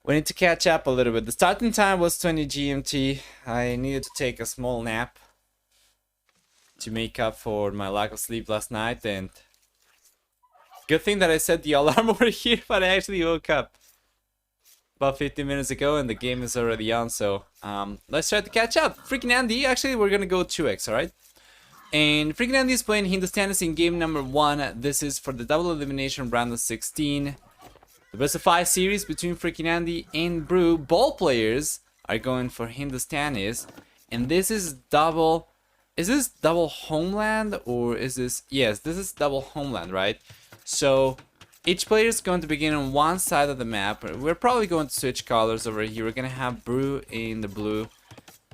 We need to catch up a little bit. The starting time was 20 GMT. I needed to take a small nap to make up for my lack of sleep last night, and good thing that I set the alarm over here, but I actually woke up about 15 minutes ago and the game is already on, so let's try to catch up. FreakinAndy, actually we're gonna go 2x, alright? And FreakinAndy is playing Hindustani in game number 1. This is for the double elimination round of 16. The best of 5 series between FreakinAndy and Brew. Ball players are going for Hindustanis. And this is double... Is this double homeland or is this... Yes, this is double homeland, right? So each player is going to begin on one side of the map. We're probably going to switch colors over here. We're going to have Brew in the blue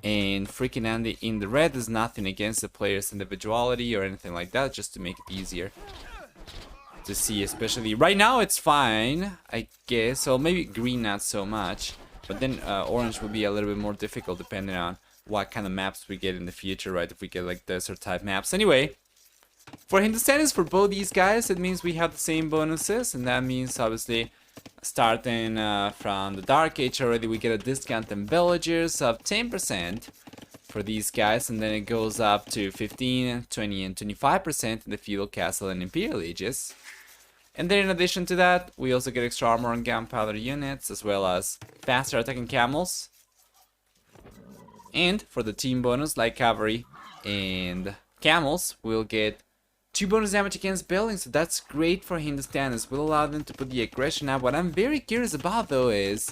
and FreakinAndy in the red. There's nothing against the player's individuality or anything like that, just to make it easier to see, especially right now it's fine, I guess. So maybe green not so much, but then orange will be a little bit more difficult depending on what kind of maps we get in the future, right? If we get like desert type maps. Anyway, for Hindustanis, for both these guys, it means we have the same bonuses, and that means obviously starting from the Dark Age already we get a discount in villagers of 10% for these guys, and then it goes up to 15, 20 and 25% in the feudal, castle and imperial ages. And then in addition to that, we also get extra armor and gunpowder units, as well as faster attacking camels. And for the team bonus, like cavalry and camels, we'll get 2 bonus damage against buildings, so that's great for Hindustanis. Will allow them to put the aggression up. What I'm very curious about though is,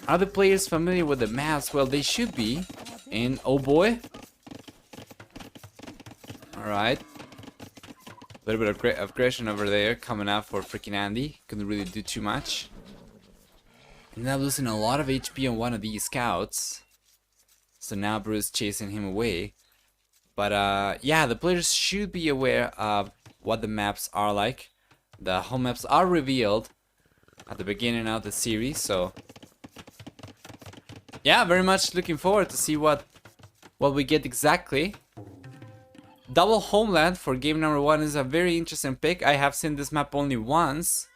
are the players familiar with the maps? Well, they should be. And oh boy. Alright. A little bit of aggression over there coming out for FreakinAndy. Couldn't really do too much. And now losing a lot of HP on one of these scouts. So now Bruce chasing him away. But yeah, the players should be aware of what the maps are like. The home maps are revealed at the beginning of the series, so yeah, very much looking forward to see what we get exactly. Double homeland for game number 1 is a very interesting pick. I have seen this map only once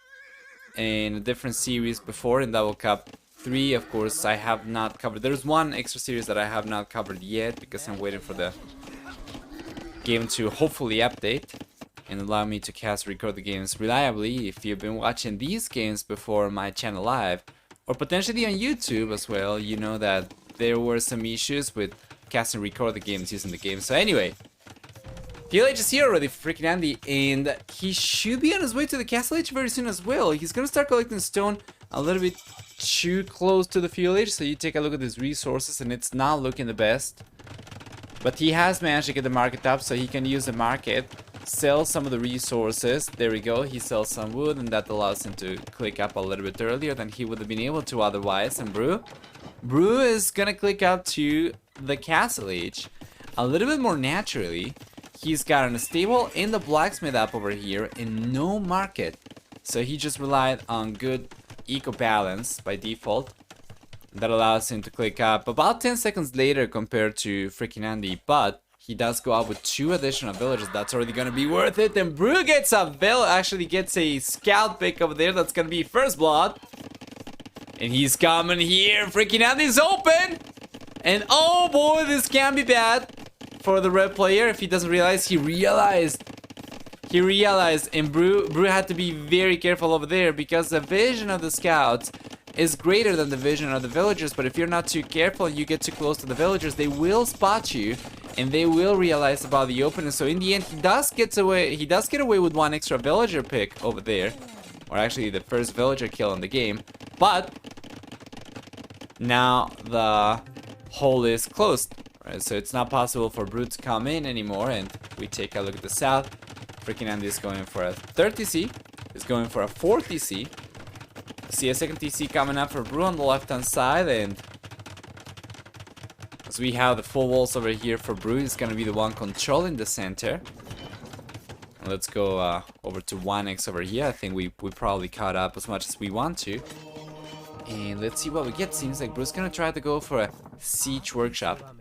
in a different series before, in Double Cup 3, of course. I have not covered. There's one extra series that I have not covered yet because I'm waiting for the game to hopefully update and allow me to cast and record the games reliably. If you've been watching these games before my channel live, or potentially on YouTube as well, you know that there were some issues with cast and record the games using the game. So anyway, PLH is here already for FreakinAndy, and he should be on his way to the Castle Age very soon as well. He's gonna start collecting stone a little bit too close to the Field Age, so you take a look at his resources and it's not looking the best. But he has managed to get the market up, so he can use the market, sell some of the resources. There we go, he sells some wood, and that allows him to click up a little bit earlier than he would have been able to otherwise. And Brew is gonna click up to the Castle Age a little bit more naturally. He's got a stable in the blacksmith up over here and no market, so he just relied on good eco balance by default. That allows him to click up about 10 seconds later compared to FreakinAndy, but he does go out with 2 additional villagers. That's already gonna be worth it. And Brew gets actually gets a scout pick over there. That's gonna be first blood, and he's coming here. FreakinAndy's open, and oh boy, this can be bad for the red player. If he doesn't realize, he realized, and Brew had to be very careful over there because the vision of the scouts is greater than the vision of the villagers. But if you're not too careful, you get too close to the villagers, they will spot you and they will realize about the opening. So in the end, he does get away with 1 extra villager pick over there, or actually the first villager kill in the game. But now the hole is closed. Right, so it's not possible for Brew to come in anymore, and we take a look at the south. FreakinAndy is going for a 3rd TC, is going for a 4th TC. See a 2nd TC coming up for Brew on the left hand side, and as we have the full walls over here for Brew, he's gonna be the one controlling the center. And let's go over to 1x over here. I think we probably caught up as much as we want to. And let's see what we get. Seems like Brew's gonna try to go for a siege workshop.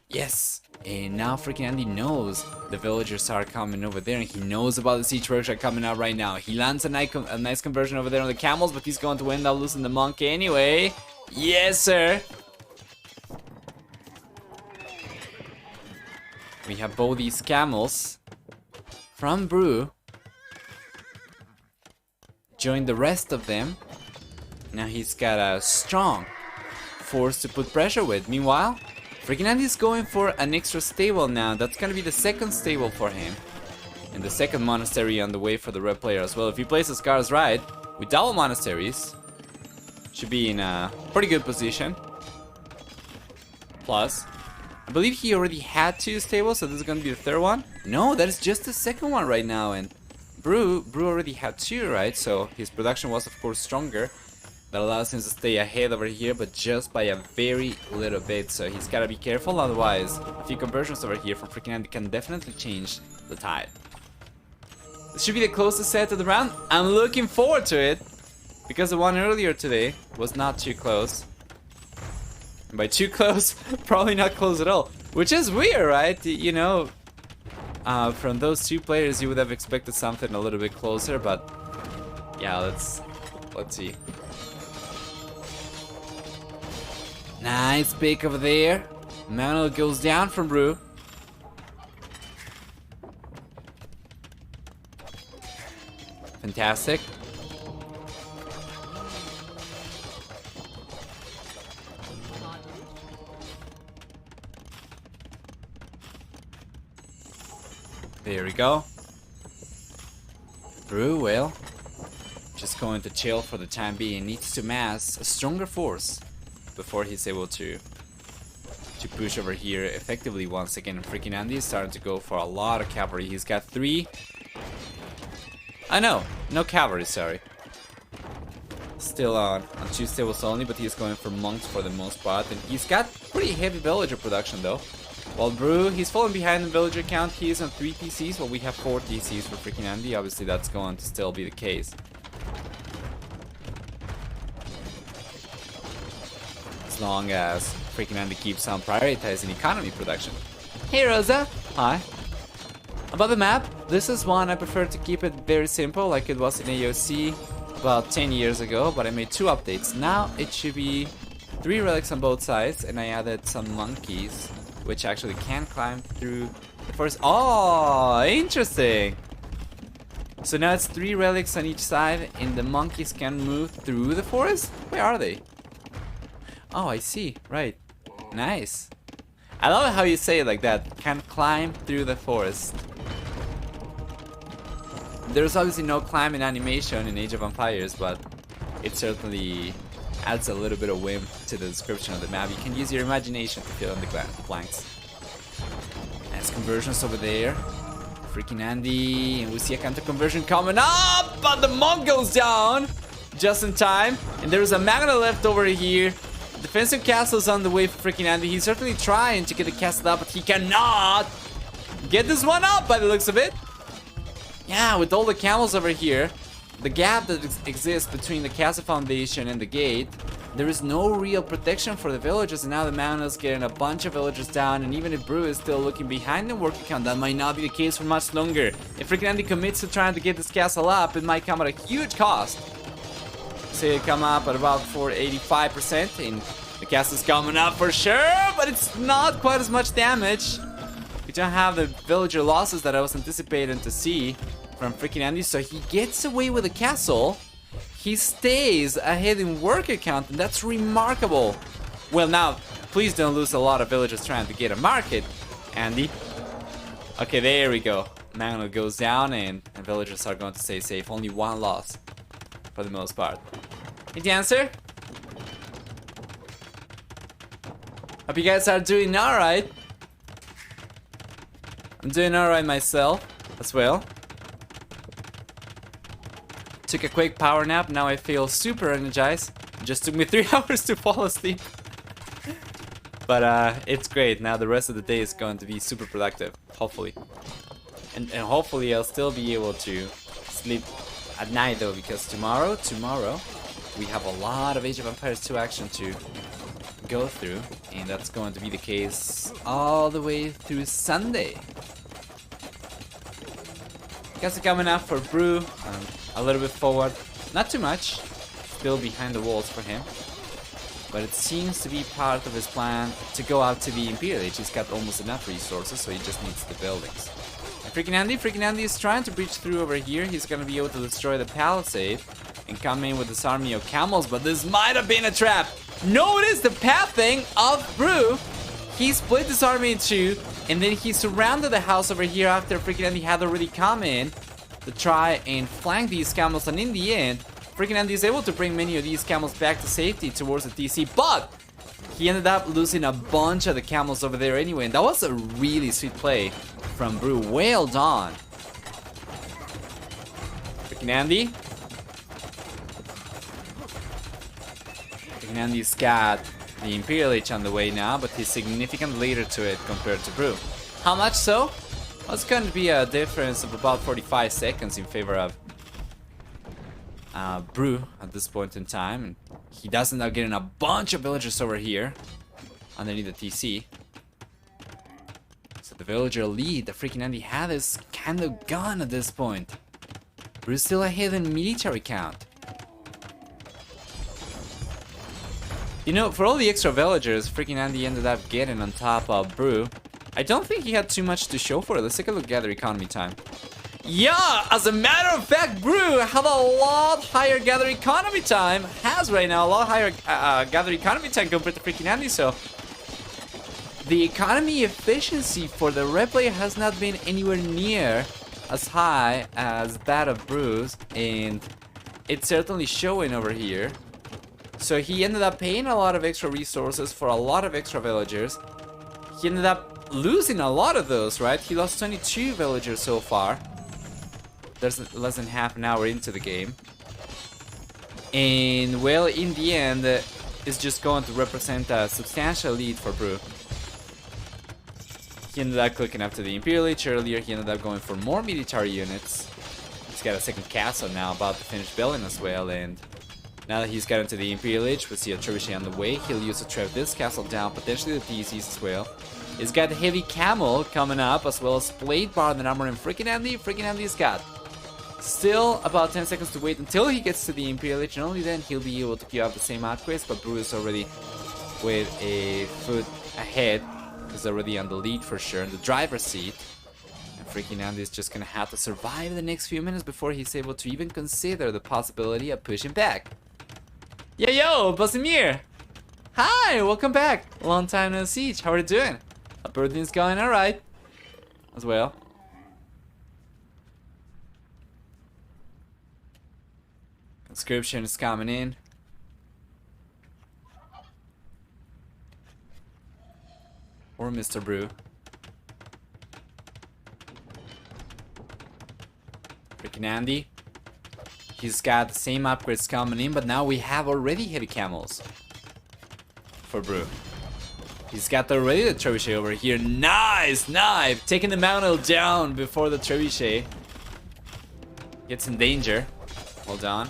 Yes, And now FreakinAndy knows the villagers are coming over there, and he knows about the siege workshop coming out right now. He lands a nice conversion over there on the camels, but he's going to end up losing the monkey anyway. Yes, sir. We have both these camels from Brew. Join the rest of them. Now he's got a strong force to put pressure with. Meanwhile, FreakinAndy is going for an extra stable now. That's gonna be the second stable for him. And the second monastery on the way for the red player as well. If he plays his cards right, with double monasteries, should be in a pretty good position. Plus, I believe he already had 2 stables, so this is gonna be the third one. No, that is just the second one right now, and Brew already had 2, right? So his production was of course stronger. That allows him to stay ahead over here, but just by a very little bit. So he's gotta be careful, otherwise a few conversions over here from FreakinAndy can definitely change the tide. This should be the closest set of the round. I'm looking forward to it, because the one earlier today was not too close. And by too close, probably not close at all. Which is weird, right? You know, from those 2 players you would have expected something a little bit closer, but yeah, let's see. Nice pick over there. Manuel goes down from Brew. Fantastic. There we go. Brew, well, just going to chill for the time being. Needs to mass a stronger force before he's able to push over here effectively once again. FreakinAndy is starting to go for a lot of cavalry. He's got 3. I know, no cavalry, sorry. Still on 2 stables only, but he's going for monks for the most part. And he's got pretty heavy villager production though. While Brew, he's falling behind the villager count. He is on 3 TCs, while we have 4 TCs for FreakinAndy. Obviously that's going to still be the case. As long as FreakinAndy keeps on prioritizing economy production. Hey Rosa! Hi. About the map, this is one I prefer to keep it very simple, like it was in AOC about 10 years ago, but I made 2 updates. Now it should be 3 relics on both sides, and I added some monkeys, which actually can climb through the forest. Oh, interesting! So now it's 3 relics on each side, and the monkeys can move through the forest? Where are they? Oh, I see. Right. Nice. I love how you say it like that. Can climb through the forest. There's obviously no climbing animation in Age of Empires, but it certainly adds a little bit of whim to the description of the map. You can use your imagination to fill in the blanks. Nice conversions over there. FreakinAndy, and we see a counter conversion coming up, but the monk goes down just in time. And there's a magna left over here. Defensive castle is on the way for FreakinAndy. He's certainly trying to get the castle up, but he cannot get this one up by the looks of it. Yeah, with all the camels over here, the gap that exists between the castle foundation and the gate, there is no real protection for the villagers, and now the Manuel's getting a bunch of villagers down, and even if Brew is still looking behind the work account, that might not be the case for much longer. If FreakinAndy commits to trying to get this castle up, it might come at a huge cost. Say it come up at about 485%, and the castle's coming up for sure, but it's not quite as much damage. We don't have the villager losses that I was anticipating to see from FreakinAndy, so he gets away with the castle. He stays ahead in work account, and that's remarkable. Well, now, please don't lose a lot of villagers trying to get a market, Andy. Okay, there we go. Manuel goes down, and villagers are going to stay safe. Only 1 loss, for the most part. Any answer? Hope you guys are doing alright. I'm doing alright myself, as well. Took a quick power nap, now I feel super energized. It just took me 3 hours to fall asleep. But it's great, now the rest of the day is going to be super productive, hopefully. And hopefully I'll still be able to sleep at night though, because tomorrow, we have a lot of Age of Empires 2 action to go through. And that's going to be the case all the way through Sunday. Castle coming up for Brew. A little bit forward. Not too much. Still behind the walls for him. But it seems to be part of his plan to go out to the Imperial Age. He's got almost enough resources, so he just needs the buildings. And FreakinAndy is trying to breach through over here. He's going to be able to destroy the palisade and come in with this army of camels, but this might have been a trap. Notice the pathing of Brew. He split this army in two, and then he surrounded the house over here after FreakinAndy had already come in to try and flank these camels, and in the end, FreakinAndy is able to bring many of these camels back to safety towards the TC, but he ended up losing a bunch of the camels over there anyway, and that was a really sweet play from Brew. Well done. FreakinAndy. FreakinAndy's got the Imperial Age on the way now, but he's significantly later to it compared to Brew. How much so? Well, it's going to be a difference of about 45 seconds in favor of Brew at this point in time. And he does end up getting a bunch of villagers over here underneath the TC. So the villager lead that FreakinAndy had is kind of gone at this point. Brew's still ahead in military count. You know, for all the extra villagers FreakinAndy ended up getting on top of Brew, I don't think he had too much to show for it. Let's take a look at the economy time. Yeah, as a matter of fact, Brew had a lot higher gather economy time. Has right now a lot higher gather economy time compared to FreakinAndy. So the economy efficiency for the red player has not been anywhere near as high as that of Brew's, and it's certainly showing over here. So he ended up paying a lot of extra resources for a lot of extra villagers. He ended up losing a lot of those, right? He lost 22 villagers so far. There's less than half an hour into the game. And, well, in the end, it's just going to represent a substantial lead for Brew. He ended up clicking up to the Imperial Age earlier. He ended up going for more military units. He's got a second castle now, about to finish building as well. And now that he's got into the Imperial Age, we see a trebuchet on the way. He'll use to trap this castle down, potentially the TCs as well. He's got the heavy camel coming up, as well as plate bar and armor, and FreakinAndy's got still about 10 seconds to wait until he gets to the Imperial Age, and only then he'll be able to queue up the same upgrades. But Brew is already with a foot ahead. He's already on the lead for sure, in the driver's seat. And FreakinAndy is just gonna have to survive the next few minutes before he's able to even consider the possibility of pushing back. Yo, Basimir! Hi, welcome back. Long time no see. How are you doing? Hope everything's going alright as well. Conscription is coming in. Or Mr. Brew. FreakinAndy. He's got the same upgrades coming in, but now we have already heavy camels for Brew. He's got already the trebuchet over here. Nice knife! Taking the mountain down before the trebuchet gets in danger. Hold on.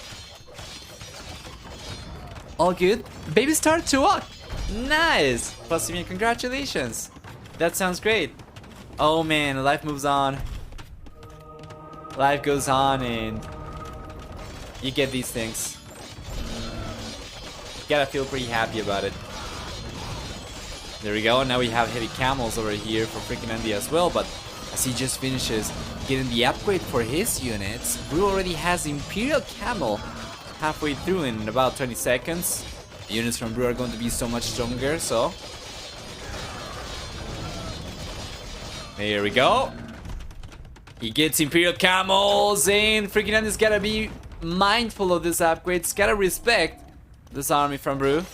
All good. Baby start to walk. Nice! Basimir, congratulations. That sounds great. Oh man, life moves on. Life goes on and you get these things. You gotta feel pretty happy about it. There we go. Now we have heavy camels over here for FreakinAndy as well, but as he just finishes getting the upgrade for his units, Brew already has Imperial Camel halfway through in about 20 seconds. The units from Brew are going to be so much stronger, so there we go. He gets Imperial Camels, and FreakinAndy's gotta be mindful of this upgrade. He's gotta respect this army from Brew.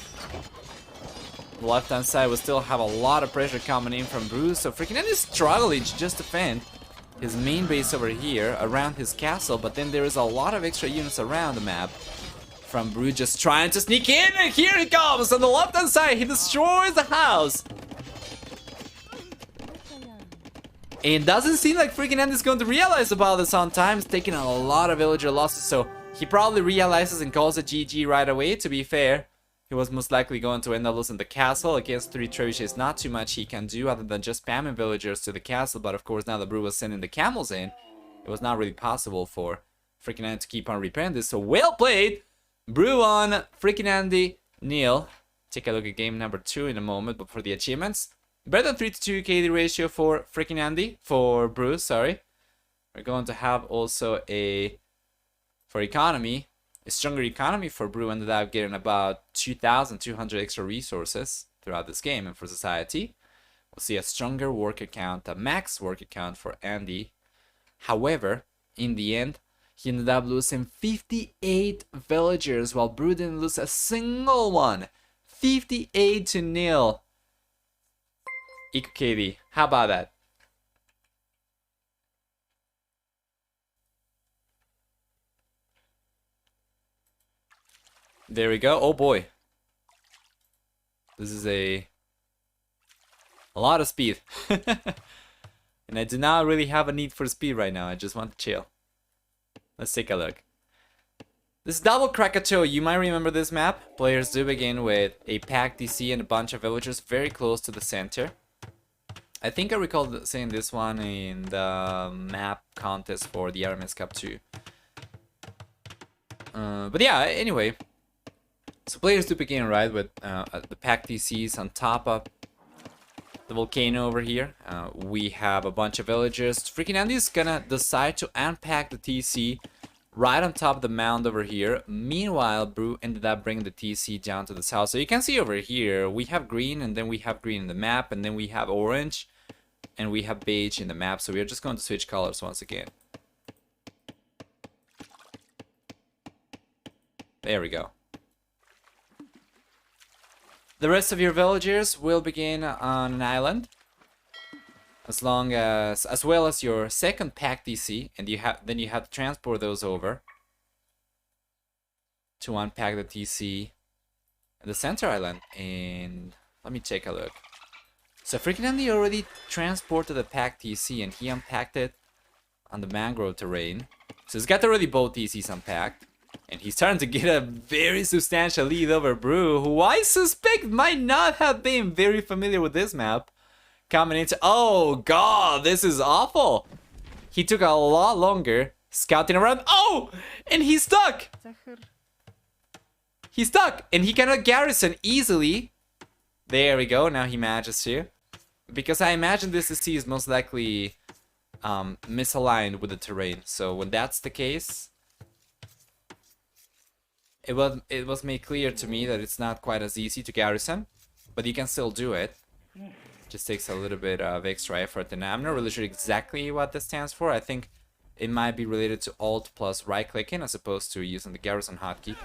The left hand side will still have a lot of pressure coming in from Brew, so FreakinAndy is struggling to just defend his main base over here around his castle, but then there is a lot of extra units around the map from Brew just trying to sneak in, and here he comes on the left hand side. He destroys the house. And doesn't seem like FreakinAndy is going to realize about this on time. He's taking a lot of villager losses, so he probably realizes and calls it GG right away, to be fair. he was most likely going to end up losing the castle. Against 3 trebuchets, not too much he can do other than just spamming villagers to the castle. But of course, now that Brew was sending the camels in, it was not really possible for FreakinAndy to keep on repairing this. So well played! Brew on, FreakinAndy, Neil. Take a look at game number 2 in a moment, but for the achievements, better than 3 to 2 KD ratio for FreakinAndy, for Brew, sorry. We're going to have also for economy, a stronger economy for Brew. Ended up getting about 2,200 extra resources throughout this game. And for society, we'll see a stronger worker count, a max worker count for Andy. However, in the end, he ended up losing 58 villagers, while Brew didn't lose a single one. 58-0. Eco KD, how about that? There we go. Oh boy. This is a lot of speed. And I do not really have a need for speed right now. I just want to chill. Let's take a look. This is Double Krakatoa. You might remember this map. Players do begin with a packed DC and a bunch of villagers very close to the center. I think I recall seeing this one in the map contest for the RMS Cup 2. But yeah, anyway. So players do begin, right, with the packed DCs on top of the volcano over here. We have a bunch of villagers. FreakinAndy is gonna decide to unpack the TC right on top of the mound over here. Meanwhile, Brew ended up bringing the TC down to the south. So you can see over here, we have green, and then we have green in the map, and then we have orange, and we have beige in the map. So we are just going to switch colors once again. There we go. The rest of your villagers will begin on an island, as well as your second pack DC, and then you have to transport those over to unpack the TC at the center island. And let me take a look. So FreakinAndy already transported the pack TC, and he unpacked it on the mangrove terrain. So he's got already both TCs unpacked. And he's starting to get a very substantial lead over Brew, who I suspect might not have been very familiar with this map. Coming into... Oh, God, this is awful. He took a lot longer scouting around. Oh, and he's stuck. He's stuck, and he cannot garrison easily. There we go, now he manages to. Because I imagine this DC is most likely misaligned with the terrain. So when that's the case... It was made clear to me that it's not quite as easy to garrison, but you can still do it. Just takes a little bit of extra effort, and I'm not really sure exactly what this stands for. I think it might be related to Alt plus right clicking as opposed to using the garrison hotkey.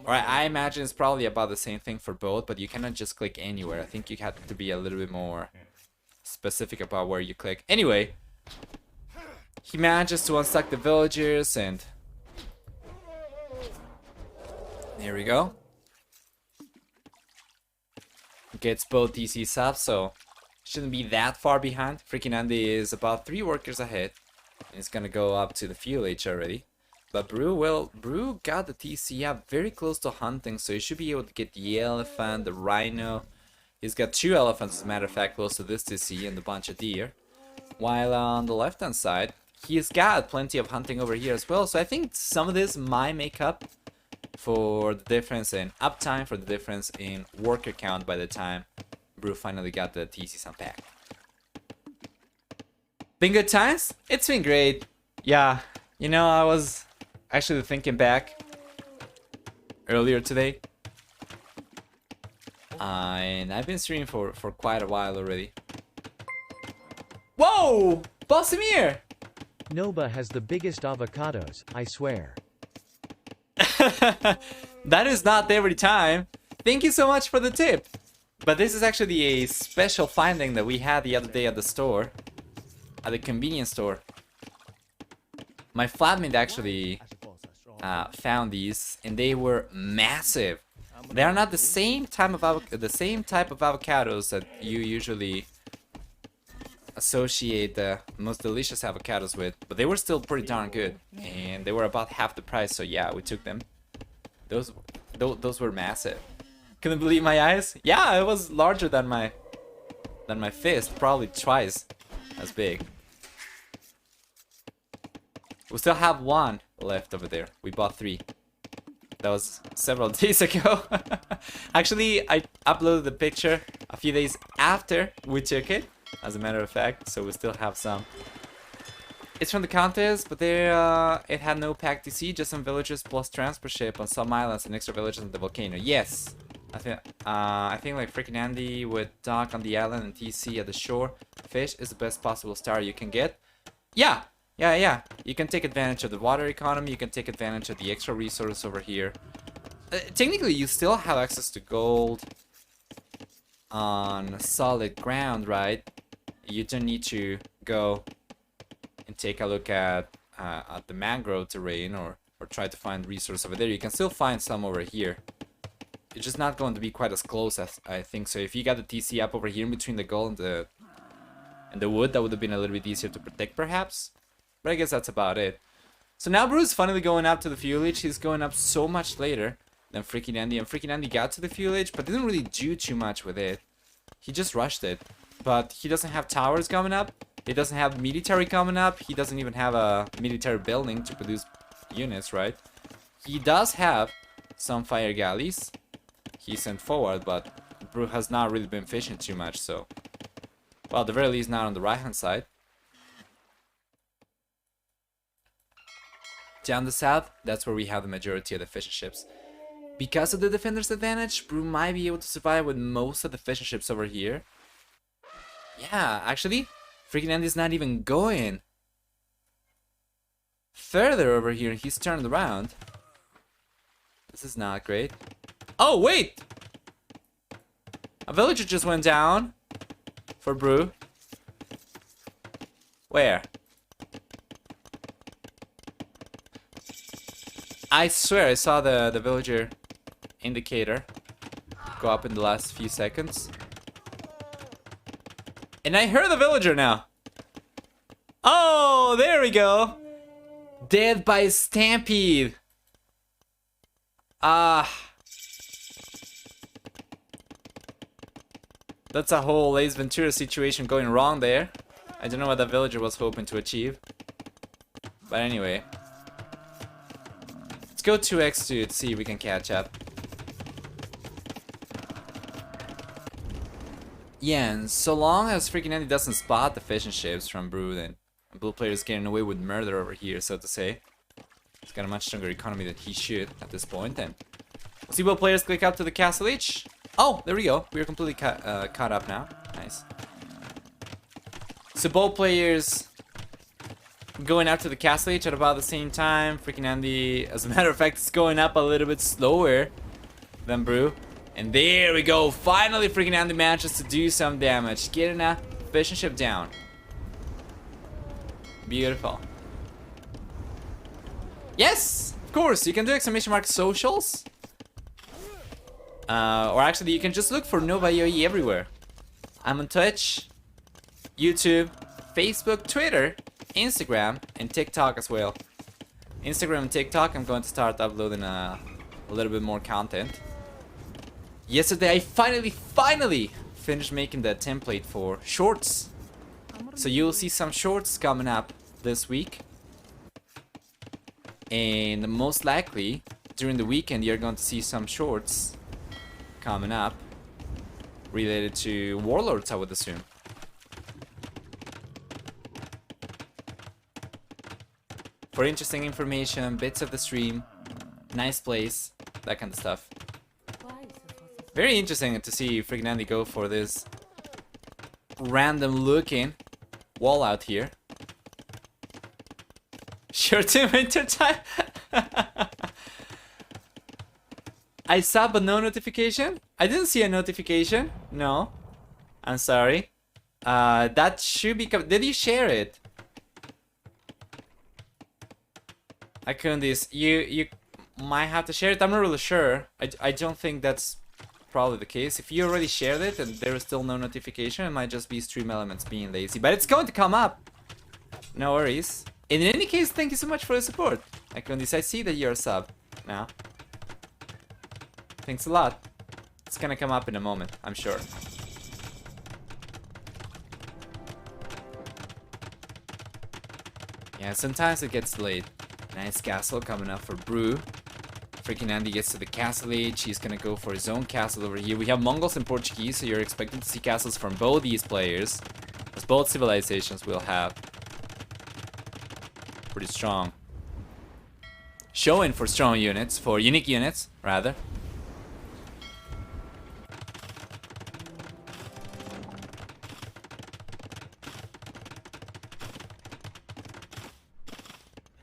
Alright, I imagine it's probably about the same thing for both, but you cannot just click anywhere. I think you have to be a little bit more specific about where you click. Anyway, he manages to unstuck the villagers, and there we go. Gets both DCs up, so shouldn't be that far behind. FreakinAndy is about 3 workers ahead. It's gonna go up to the fuel H already. But Brew got the TC up very close to hunting, so he should be able to get the elephant, the rhino. He's got 2 elephants, as a matter of fact, close to this TC, and a bunch of deer. While on the left hand side, he's got plenty of hunting over here as well. So I think some of this might make up for the difference in uptime, for the difference in worker count by the time Brew finally got the TCs unpacked. Been good times? It's been great. Yeah, you know, I was actually thinking back earlier today. And I've been streaming for quite a while already. Whoa! Bossimir! Noba has the biggest avocados, I swear. That is not every time. Thank you so much for the tip. But this is actually a special finding that we had the other day at the store. At the convenience store. My flatmate actually found these, and they were massive. They are not the same type of avocados that you usually associate the most delicious avocados with, but they were still pretty darn good, and they were about half the price. So yeah, we took them. Those Those were massive. Couldn't believe my eyes. Yeah, it was larger than my fist, probably twice as big. We still have one left over there. We bought 3. That was several days ago. Actually, I uploaded the picture a few days after we took it, as a matter of fact, so we still have some. It's from the contest, but there it had no pack TC, just some villagers plus transport ship on some islands and extra villagers on the volcano. Yes, I think like FreakinAndy would dock on the island and TC at the shore. Fish is the best possible star you can get. Yeah. You can take advantage of the water economy. You can take advantage of the extra resources over here. Technically, you still have access to gold on solid ground, right? You don't need to go and take a look at the mangrove terrain or try to find resources over there. You can still find some over here. It's just not going to be quite as close as I think. So if you got the TC up over here in between the gold and the wood, that would have been a little bit easier to protect, perhaps. But I guess that's about it. So now Bru's finally going up to the fuelage. He's going up so much later than FreakinAndy. And FreakinAndy got to the fuelage, but didn't really do too much with it. He just rushed it. But he doesn't have towers coming up. He doesn't have military coming up. He doesn't even have a military building to produce units, right? He does have some fire galleys he sent forward, but Bru has not really been fishing too much, so... Well, at the very least, not on the right-hand side. Down the south, that's where we have the majority of the fishing ships. Because of the defender's advantage, Bru might be able to survive with most of the fishing ships over here. Yeah, actually, FreakinAndy's not even going further over here. He's turned around. This is not great. Oh, wait! A villager just went down for Bru. Where? I swear I saw the villager indicator go up in the last few seconds. And I heard the villager now. Oh, there we go. Dead by stampede. That's a whole Ace Ventura situation going wrong there. I don't know what that villager was hoping to achieve. But anyway. Let's go 2x to see if we can catch up. Yeah, and so long as FreakinAndy doesn't spot the fishing ships from Bru, then Blue player's getting away with murder over here, so to say. He's got a much stronger economy than he should at this point, and we'll see both players click up to the castle each. Oh, there we go. We're completely caught up now. Nice. So both players going up to the castle each at about the same time. FreakinAndy, as a matter of fact, is going up a little bit slower than Bru. And there we go. Finally, FreakinAndy manages to do some damage, getting a fishing ship down. Beautiful. Yes, of course. You can do exclamation mark socials. Or actually, you can just look for Nova UAE everywhere. I'm on Twitch, YouTube, Facebook, Twitter, Instagram, and TikTok as well. Instagram and TikTok, I'm going to start uploading a little bit more content. Yesterday, I finally finished making the template for shorts. So you'll see some shorts coming up this week. And most likely, during the weekend, you're going to see some shorts coming up related to warlords, I would assume. For interesting information, bits of the stream, nice place, that kind of stuff. Very interesting to see FreakinAndy go for this random looking wall out here. Sure to winter time. I saw but no notification. I didn't see a notification. No, I'm sorry. That should be. Did you share it? I couldn't. You might have to share it. I'm not really sure. I don't think that's probably the case. If you already shared it and there is still no notification, it might just be Stream Elements being lazy. But it's going to come up. No worries. In any case, thank you so much for the support. I see that you're a sub now. Thanks a lot. It's gonna come up in a moment, I'm sure. Yeah, sometimes it gets late. Nice castle coming up for Brew. FreakinAndy gets to the castle age. He's gonna go for his own castle over here. We have Mongols and Portuguese, so you're expecting to see castles from both these players, as both civilizations will have pretty strong showing for strong units, for unique units, rather.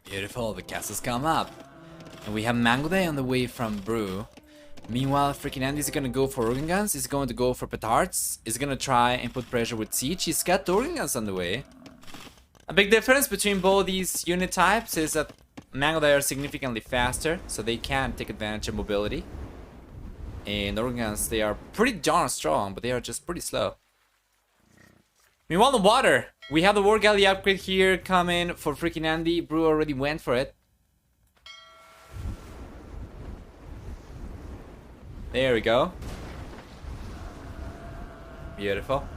Beautiful, the castles come up. And we have Mango Day on the way from Brew. Meanwhile, FreakinAndy is gonna go for organ guns. He's going to go for petards. He's gonna try and put pressure with siege. He's got organ guns on the way. A big difference between both these unit types is that Mango Day are significantly faster, so they can take advantage of mobility. And organ guns, they are pretty darn strong, but they are just pretty slow. Meanwhile, the water. We have the War Galley upgrade here coming for FreakinAndy. Brew already went for it. There we go. Beautiful.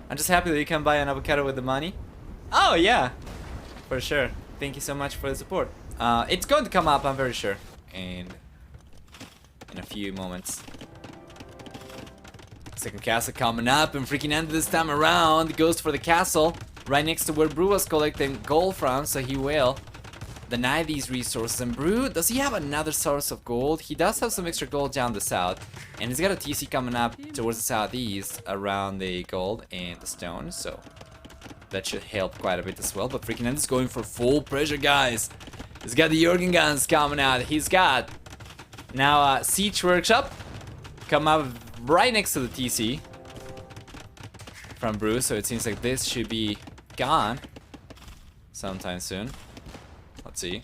I'm just happy that you can buy an avocado with the money. Oh yeah, for sure. Thank you so much for the support. It's going to come up, I'm very sure, in a few moments. Second castle coming up, and FreakinAndy this time around goes for the castle right next to where Brew was collecting gold from, so he will deny these resources. And Brew, does he have another source of gold? He does have some extra gold down the south, and he's got a TC coming up towards the southeast around the gold and the stone, so that should help quite a bit as well. But FreakinAndy's going for full pressure, guys. He's got the organ guns coming out. He's got now Siege Workshop come up right next to the TC from Brew, so it seems like this should be gone sometime soon. Let's see.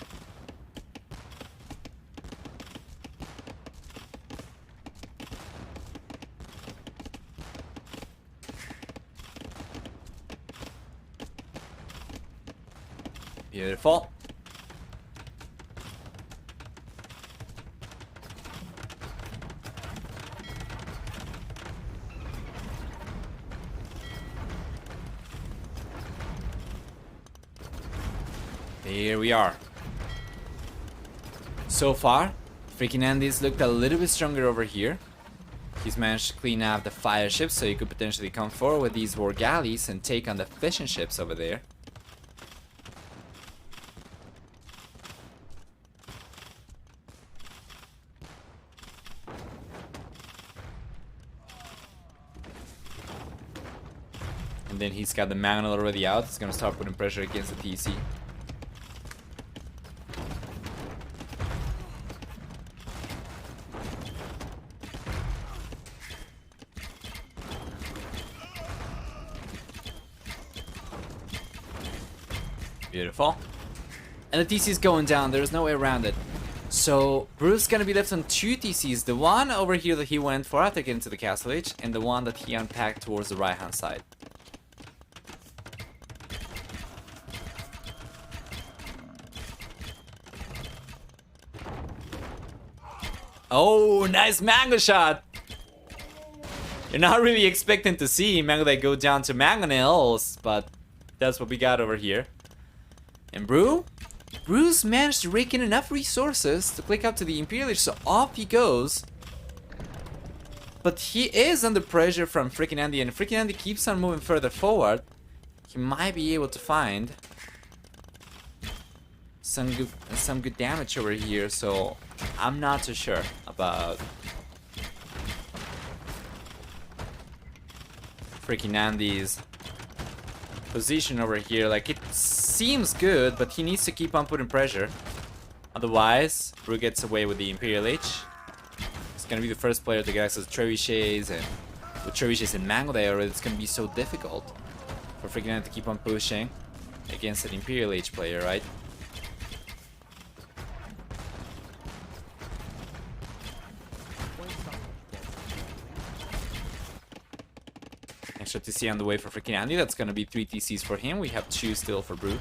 Beautiful. Here we are. So far, FreakinAndy's looked a little bit stronger over here. He's managed to clean up the fire ships, so he could potentially come forward with these war galleys and take on the fishing ships over there. And then he's got the Mangonel already out. He's gonna start putting pressure against the TC. Beautiful. And the TC is going down. There's no way around it. So Bruce gonna be left on two TCs. The one over here that he went for after getting to the castle age, and the one that he unpacked towards the right hand side. Oh, nice mango shot! You're not really expecting to see Mango go down to mangonels, but that's what we got over here. And Bruce managed to rake in enough resources to click up to the Imperial Age, so off he goes. But he is under pressure from FreakinAndy, and FreakinAndy keeps on moving further forward. He might be able to find some good damage over here, so I'm not too sure about FreakinAndy's position over here. Like, it seems good, but he needs to keep on putting pressure. Otherwise, Brew gets away with the Imperial Age. He's gonna be the first player to get access to trebuchets, and with trebuchets in Mango Day already, it's gonna be so difficult for FreakinAndy to keep on pushing against an Imperial Age player, right? Extra TC on the way for FreakinAndy. That's gonna be 3 TCs for him. We have 2 still for Brew.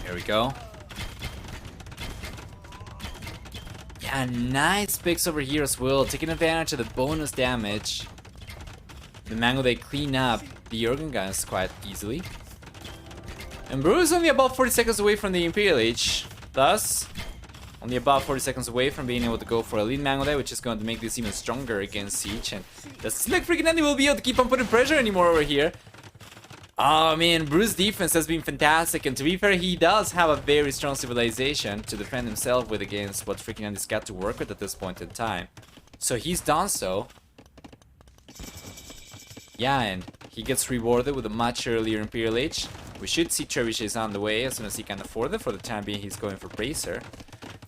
Here we go. Yeah, nice picks over here as well, taking advantage of the bonus damage. The Mango, they clean up the organ guns quite easily. And Brew is only about 40 seconds away from the Imperial Age, thus only about 40 seconds away from being able to go for a lead Mango there, which is going to make this even stronger against Siege. And doesn't look like FreakinAndy will be able to keep on putting pressure anymore over here. Oh man, Brew's defense has been fantastic, and to be fair, he does have a very strong civilization to defend himself with against what FreakinAndy's got to work with at this point in time. So he's done so. Yeah, and he gets rewarded with a much earlier Imperial Age. We should see trebuchets on the way as soon as he can afford it. For the time being, he's going for Bracer.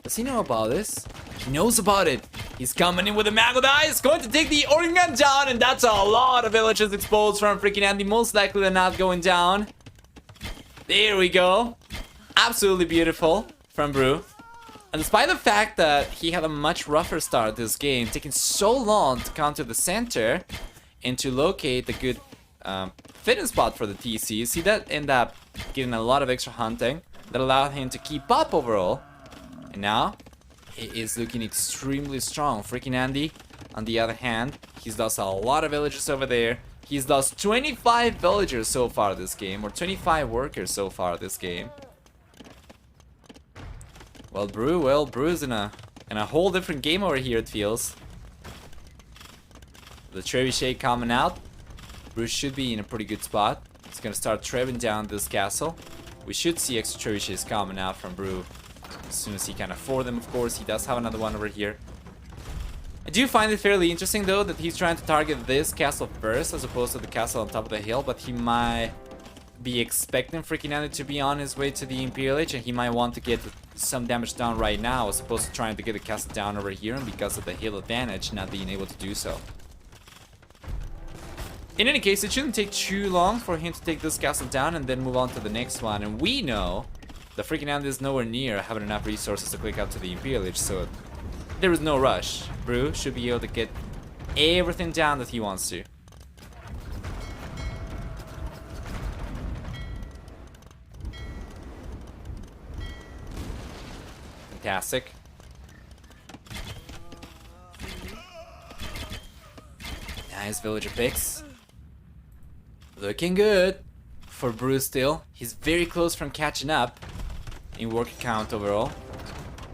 Does he know about this? He knows about it. He's coming in with a Mango Dice, going to take the organ gun down, and that's a lot of villages exposed from FreakinAndy. Most likely they're not going down. There we go. Absolutely beautiful from Brew. And despite the fact that he had a much rougher start this game, taking so long to counter the center and to locate the good fitting spot for the TCs, he did end up getting a lot of extra hunting that allowed him to keep up overall. And now, he is looking extremely strong. FreakinAndy, on the other hand, he's lost a lot of villagers over there. He's lost 25 villagers so far this game, or 25 workers so far this game. Well, Brew's in a whole different game over here, it feels. The trebuchet coming out. Brew should be in a pretty good spot. He's gonna start trebbing down this castle. We should see extra trebuchets coming out from Brew as soon as he can afford them, of course. He does have another one over here. I do find it fairly interesting, though, that he's trying to target this castle first as opposed to the castle on top of the hill, but he might be expecting FreakinAndy to be on his way to the Imperial Age, and he might want to get some damage down right now as opposed to trying to get the castle down over here, and because of the hill advantage, not being able to do so. In any case, it shouldn't take too long for him to take this castle down and then move on to the next one, and we know the FreakinAndy is nowhere near having enough resources to click out to the Imperial Age, so there is no rush. Brew should be able to get everything down that he wants to. Fantastic. Nice villager picks. Looking good for Brew still. He's very close from catching up in work count overall.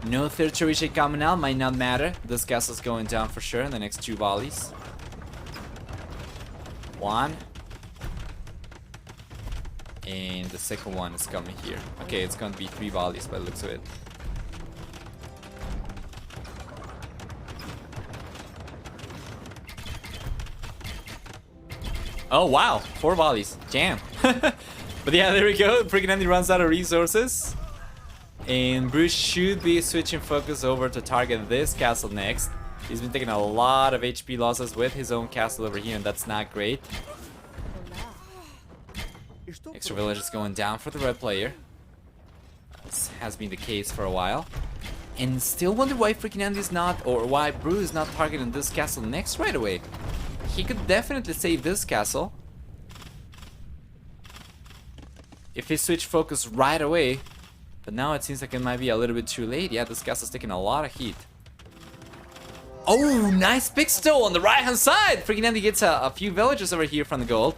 No third trebuchet coming out, might not matter. This castle's going down for sure in the next 2 volleys. 1. And the second one is coming here. Okay, it's gonna be 3 volleys by the looks of it. Oh wow, 4 volleys. Damn. But yeah, there we go. FreakinAndy runs out of resources. And Bruce should be switching focus over to target this castle next. He's been taking a lot of HP losses with his own castle over here, and that's not great. Extra villagers going down for the red player. This has been the case for a while. And still wonder why FreakinAndy is not, or why Brew is not targeting this castle next right away. He could definitely save this castle if he switched focus right away. But now it seems like it might be a little bit too late. Yeah, this castle's taking a lot of heat. Oh, nice pick still on the right-hand side. FreakinAndy gets a few villagers over here from the gold.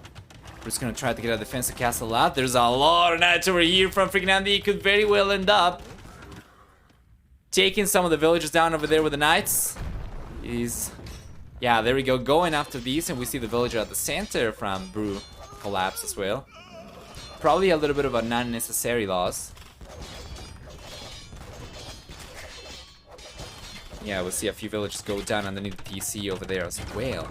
We're just gonna try to get a defensive castle out. There's a lot of knights over here from FreakinAndy. He could very well end up taking some of the villagers down over there with the knights. Yeah, there we go, going after these, and we see the villager at the center from Brew collapse as well. Probably a little bit of a unnecessary loss. Yeah, we'll see a few villagers go down underneath the TC over there as well.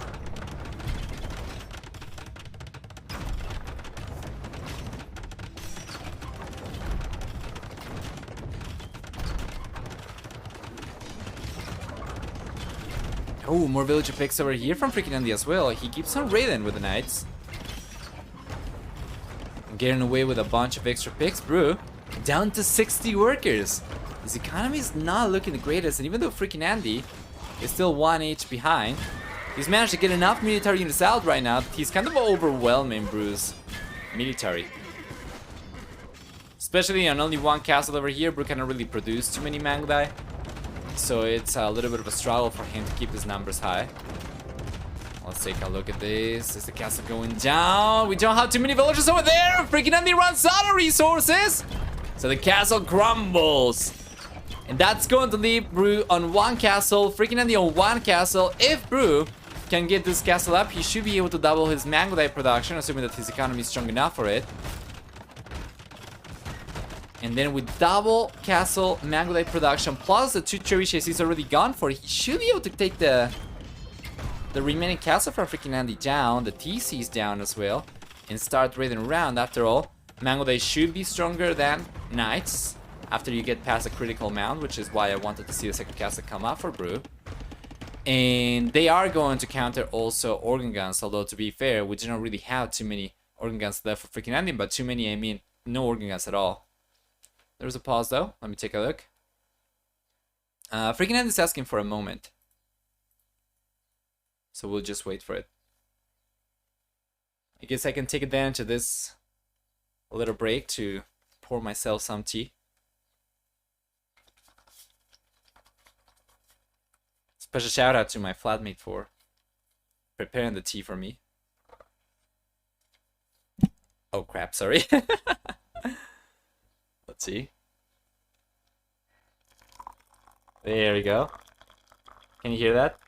Oh, more villager picks over here from FreakinAndy as well. He keeps on raiding with the knights. Getting away with a bunch of extra picks. Brew down to 60 workers. His economy is not looking the greatest, and even though FreakinAndy is still 1 H behind, he's managed to get enough military units out right now that he's kind of overwhelming Brew's military. Especially on only one castle over here, Brew cannot really produce too many Mangudai. So it's a little bit of a struggle for him to keep his numbers high. Let's take a look at this. Is the castle going down? We don't have too many villagers over there. FreakinAndy runs out of resources. So the castle crumbles. And that's going to leave Brew on one castle. FreakinAndy on one castle. If Brew can get this castle up, he should be able to double his Mangudai production, assuming that his economy is strong enough for it. And then with double castle Mangudai production plus the 2 trebuchets he's already gone for, he should be able to take the remaining castle from FreakinAndy down, the TCs down as well, and start raiding around. After all, Mangudai should be stronger than knights after you get past a critical amount, which is why I wanted to see the second castle come up for Brew. And they are going to counter also organ guns, although to be fair, we do not really have too many organ guns left for FreakinAndy, but too many, I mean no organ guns at all. There's a pause though, let me take a look. FreakinAndy is asking for a moment. So we'll just wait for it. I guess I can take advantage of this little break to pour myself some tea. Special shout out to my flatmate for preparing the tea for me. Oh crap, sorry. Let's see. There we go. Can you hear that?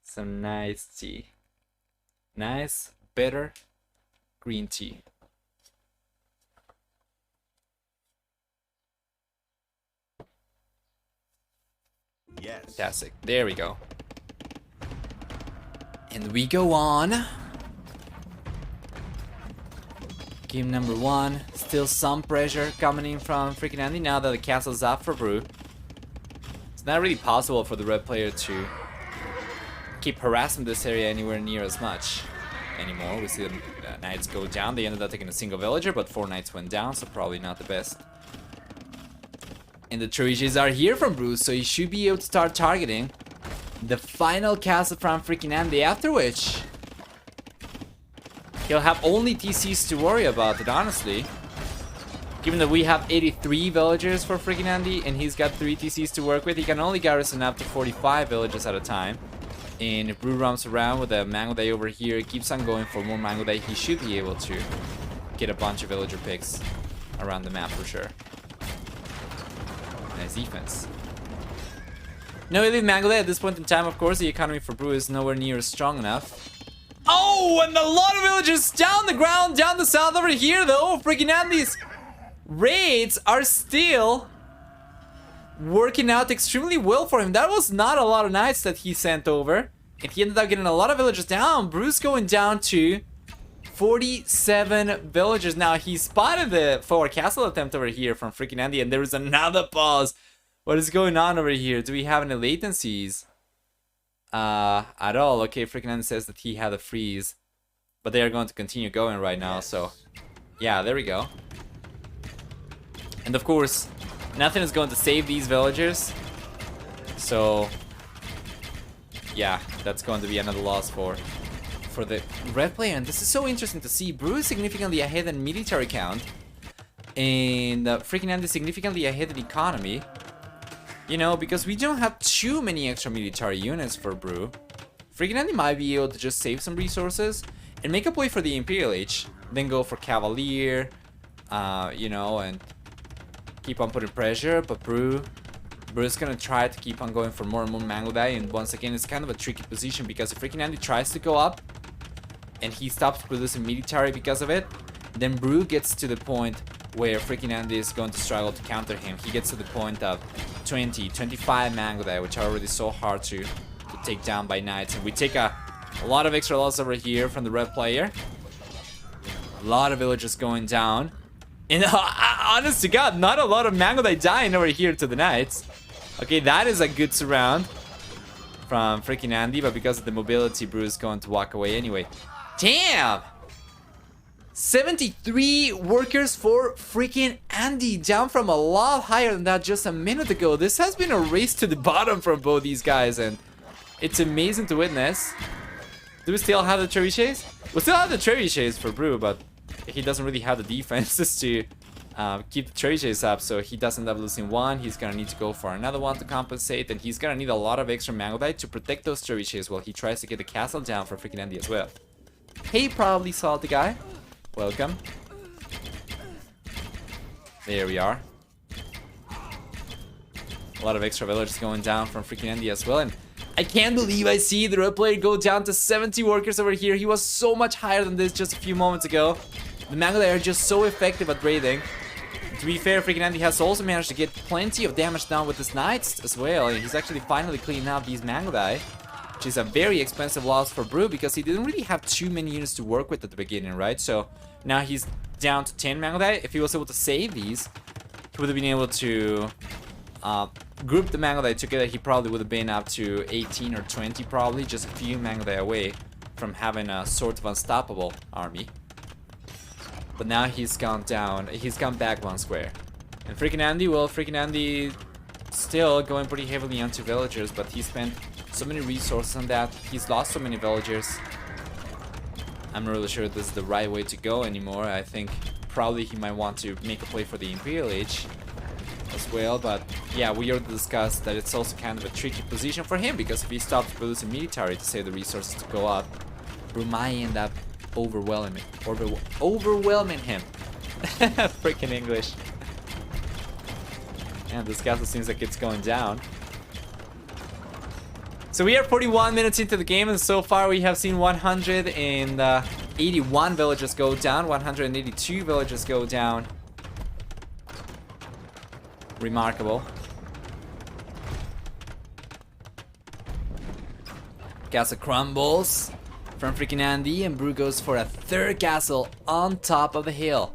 Some nice tea. Nice, bitter green tea. Yes. Fantastic. There we go. And we go on. Game number 1. Still some pressure coming in from FreakinAndy now that the castle's up for Brew. It's not really possible for the red player to keep harassing this area anywhere near as much anymore. We see the knights go down. They ended up taking a single villager, but 4 knights went down, so probably not the best. And the trebuchets are here from Brew, so he should be able to start targeting the final castle from FreakinAndy, after which he'll have only TCs to worry about it, honestly. Given that we have 83 villagers for FreakinAndy and he's got 3 TCs to work with, he can only garrison up to 45 villages at a time. And if Brew roams around with a Mangudai over here, keeps on going for more Mangudai, he should be able to get a bunch of villager picks around the map for sure. Nice defense. No elite Mangudai at this point in time, of course. The economy for Brew is nowhere near strong enough. Oh, and a lot of villagers down the ground, down the south over here though. FreakinAndy's raids are still working out extremely well for him. That was not a lot of knights that he sent over. And he ended up getting a lot of villagers down. Brew's going down to 47 villagers. Now, he spotted the forward castle attempt over here from FreakinAndy, and there is another pause. What is going on over here? Do we have any latencies? At all. Okay, FreakinAndy says that he had a freeze. But they are going to continue going right now, so... yeah, there we go. And of course, nothing is going to save these villagers. So... yeah, that's going to be another loss for the red player. And this is so interesting to see. Brew is significantly ahead in military count. And FreakinAndy is significantly ahead in economy. You know, because we don't have too many extra military units for Brew. FreakinAndy might be able to just save some resources and make a play for the Imperial Age. Then go for Cavalier, you know, and keep on putting pressure. But Brew is gonna try to keep on going for more and more Mangudai. And once again, it's kind of a tricky position because if FreakinAndy tries to go up and he stops producing military because of it, then Brew gets to the point where FreakinAndy is going to struggle to counter him. He gets to the point of 20, 25 Mangudai, which are already so hard to take down by knights. And we take a lot of extra loss over here from the red player. A lot of villagers going down. And honest to God, not a lot of Mangudai dying over here to the knights. Okay, that is a good surround from FreakinAndy, but because of the mobility, Brew is going to walk away anyway. Damn! 73 workers for FreakinAndy, down from a lot higher than that just a minute ago. This has been a race to the bottom from both these guys, and it's amazing to witness. Do we still have the trebuchets? We still have the trebuchets for Brew, but he doesn't really have the defenses to keep the cherry chase up, so he does end up losing one. He's gonna need to go for another one to compensate, and he's gonna need a lot of extra Manglebite to protect those cherry chase while he tries to get the castle down for FreakinAndy as well. Hey, probably saw the guy. Welcome. There we are. A lot of extra villagers going down from FreakinAndy as well, and I can't believe I see the red player go down to 70 workers over here. He was so much higher than this just a few moments ago. The Manglebite are just so effective at raiding. To be fair, FreakinAndy has also managed to get plenty of damage down with his knights as well. And he's actually finally cleaning out these Manglebite, which is a very expensive loss for Brew because he didn't really have too many units to work with at the beginning, right? So now he's down to 10 Manglebite. If he was able to save these, he would have been able to group the Manglebite together. He probably would have been up to 18 or 20 probably, just a few Manglebite away from having a sort of unstoppable army. But now he's gone down, he's gone back one square. And FreakinAndy, well, FreakinAndy still going pretty heavily onto villagers, but he spent so many resources on that. He's lost so many villagers. I'm not really sure this is the right way to go anymore. I think probably he might want to make a play for the Imperial Age as well, but yeah, we already discussed that it's also kind of a tricky position for him, because if he stops producing military to save the resources to go up, we might end up overwhelming him. Freaking English. And this castle seems like it's going down. So we are 41 minutes into the game, and so far we have seen 181 villagers go down, 182 villagers go down. Remarkable. Castle crumbles from FreakinAndy, and Brew goes for a third castle on top of the hill.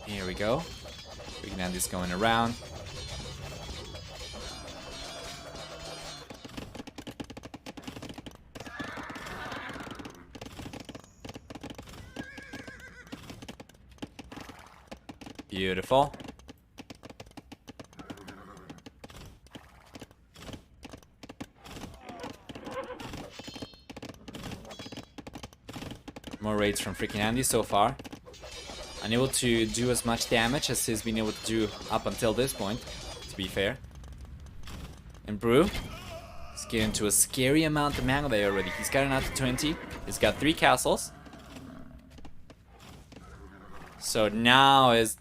Here we go. FreakinAndy's going around. Beautiful. More raids from FreakinAndy so far. Unable to do as much damage as he's been able to do up until this point, to be fair. And Brew is getting to a scary amount of mana there already. He's gotten out to 20. He's got 3 castles. So now is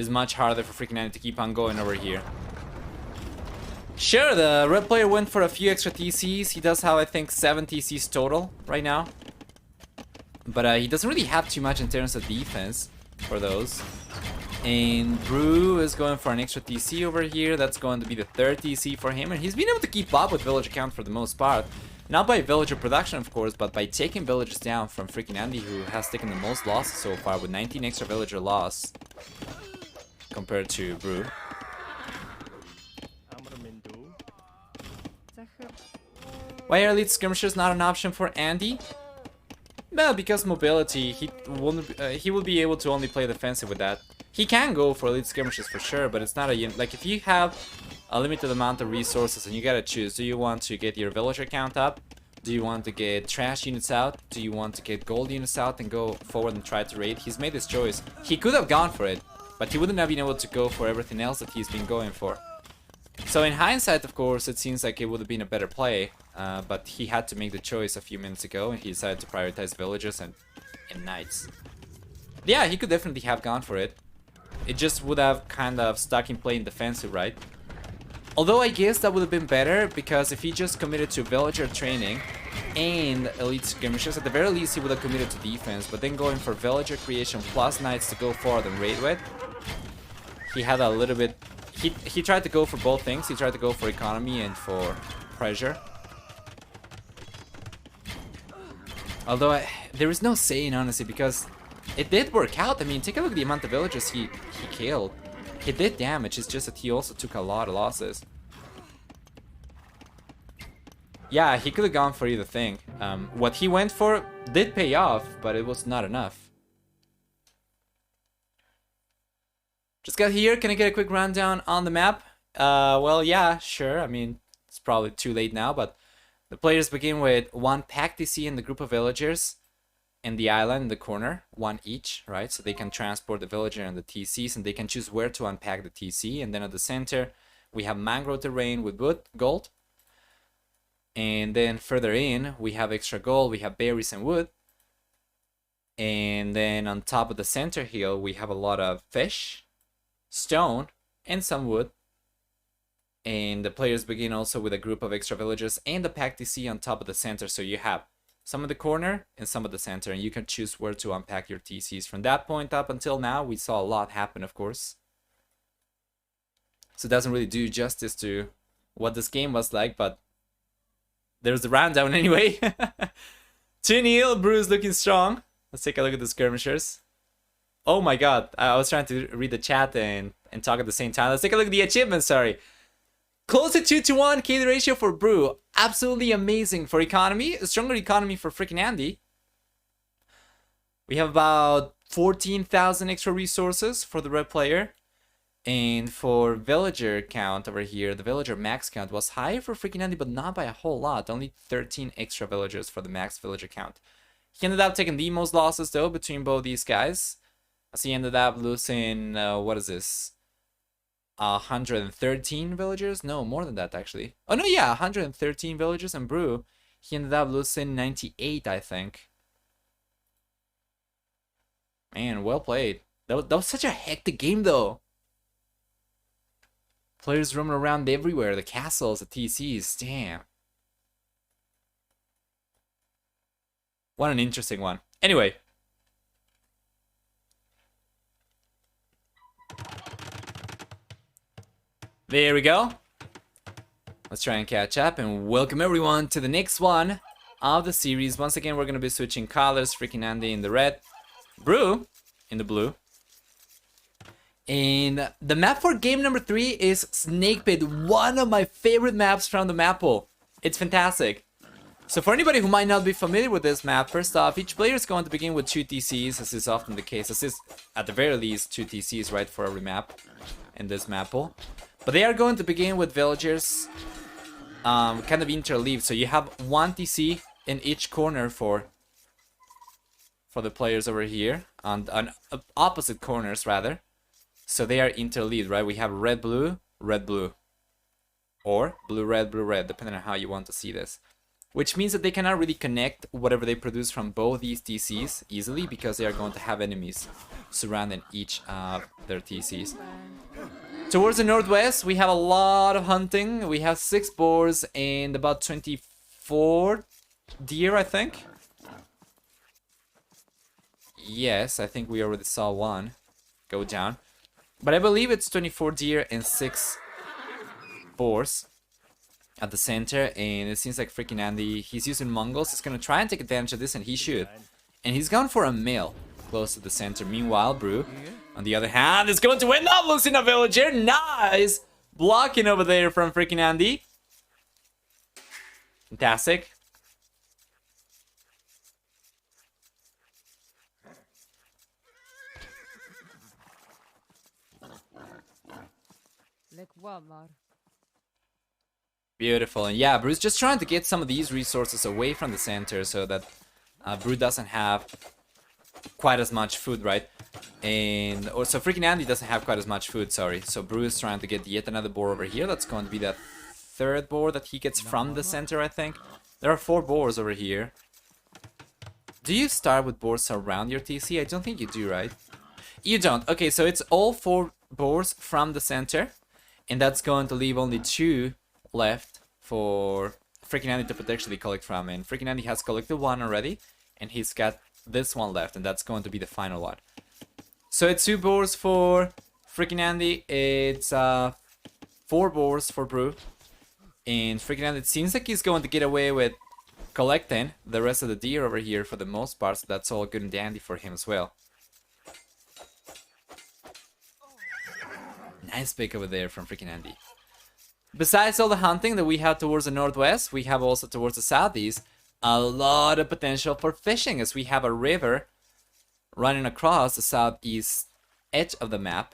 much harder for FreakinAndy to keep on going over here. Sure, the red player went for a few extra TCs. He does have, I think, 7 TCs total right now. But he doesn't really have too much in terms of defense for those. And Brew is going for an extra TC over here. That's going to be the 3rd TC for him. And he's been able to keep up with villager count for the most part. Not by villager production, of course, but by taking villagers down from FreakinAndy, who has taken the most losses so far with 19 extra villager loss compared to Brew. Why are elite skirmishers not an option for Andy? Well, because mobility, he will be able to only play defensive with that. He can go for elite skirmishers for sure, but it's not a like if you have a limited amount of resources and you gotta choose. Do you want to get your villager count up? Do you want to get trash units out? Do you want to get gold units out and go forward and try to raid? He's made this choice. He could have gone for it, but he wouldn't have been able to go for everything else that he's been going for. So in hindsight, of course, it seems like it would have been a better play, but he had to make the choice a few minutes ago, and he decided to prioritize villagers and knights. Yeah, he could definitely have gone for it. It just would have kind of stuck in playing defensive, right? Although I guess that would have been better, because if he just committed to villager training and elite skirmishes, at the very least he would have committed to defense, but then going for villager creation plus knights to go forward and raid with, he had a little bit... He tried to go for both things. He tried to go for economy and for pressure. Although there is no saying, honestly, because it did work out. I mean, take a look at the amount of villagers he killed. He did damage, it's just that he also took a lot of losses. Yeah, he could have gone for either thing. What he went for did pay off, but it was not enough. Let's get here. Can I get a quick rundown on the map? Well, yeah, sure. I mean, it's probably too late now, but the players begin with one pack DC in the group of villagers and the island in the corner, one each, right? So they can transport the villager and the TCs, and they can choose where to unpack the TC. And then at the center, we have mangrove terrain with wood, gold. And then further in, we have extra gold, we have berries and wood. And then on top of the center hill, we have a lot of fish, stone, and some wood. And the players begin also with a group of extra villagers and the pack TC on top of the center. So you have some in the corner and some at the center, and you can choose where to unpack your TCs. From that point up until now, we saw a lot happen, of course. So it doesn't really do justice to what this game was like, but there's the rundown anyway. 2-0, Bruce looking strong. Let's take a look at the skirmishers. Oh my god, I was trying to read the chat and talk at the same time. Let's take a look at the achievements, sorry. Close to 2-1 KD ratio for Brew. Absolutely amazing for economy. A stronger economy for FreakinAndy. We have about 14,000 extra resources for the red player. And for villager count over here, the villager max count was higher for FreakinAndy, but not by a whole lot. Only 13 extra villagers for the max villager count. He ended up taking the most losses though between both these guys. As he ended up losing, what is this? 113 villagers? No, more than that actually. Oh no, yeah, 113 villagers, and Brew, he ended up losing 98, I think. Man, well played. That was such a hectic game though. Players roaming around everywhere, the castles, the TCs, damn. What an interesting one. Anyway. There we go. Let's try and catch up and welcome everyone to the next one of the series. Once again, we're going to be switching colors. FreakinAndy in the red, Brew in the blue. And the map for game number 3 is Snake Pit, one of my favorite maps from the map pool. It's fantastic. So for anybody who might not be familiar with this map, first off, each player is going to begin with 2 TCs, as is often the case. As is, at the very least, 2 TCs, right, for every map in this map pool. But they are going to begin with villagers kind of interleaved. So you have 1 TC in each corner for the players over here, on opposite corners, rather. So they are interleaved, right? We have red, blue, or blue, red, depending on how you want to see this. Which means that they cannot really connect whatever they produce from both these TCs easily, because they are going to have enemies surrounding each of their TCs. Towards the northwest, we have a lot of hunting. We have 6 boars and about 24 deer, I think. Yes, I think we already saw one go down. But I believe it's 24 deer and 6 boars at the center. And it seems like FreakinAndy, he's using Mongols. He's going to try and take advantage of this, and he should. And he's gone for a mill close to the center. Meanwhile, Brew, on the other hand, is going to end up losing a villager. Nice blocking over there from FreakinAndy. Fantastic. Beautiful. And yeah, Brew's just trying to get some of these resources away from the center so that Brew doesn't have quite as much food, right? And so FreakinAndy doesn't have quite as much food, sorry. So Brew is trying to get yet another boar over here. That's going to be that 3rd boar that he gets from the center, I think. There are 4 boars over here. Do you start with boars around your TC? I don't think you do, right? You don't. Okay, so it's all 4 boars from the center. And that's going to leave only 2 left for FreakinAndy to potentially collect from. And FreakinAndy has collected 1 already. And he's got this one left. And that's going to be the final one. So it's 2 boars for FreakinAndy. It's 4 boars for Brew. And FreakinAndy, it seems like he's going to get away with collecting the rest of the deer over here for the most part. So that's all good and dandy for him as well. Nice pick over there from FreakinAndy. Besides all the hunting that we have towards the northwest, we have also towards the southeast a lot of potential for fishing, as we have a river running across the southeast edge of the map.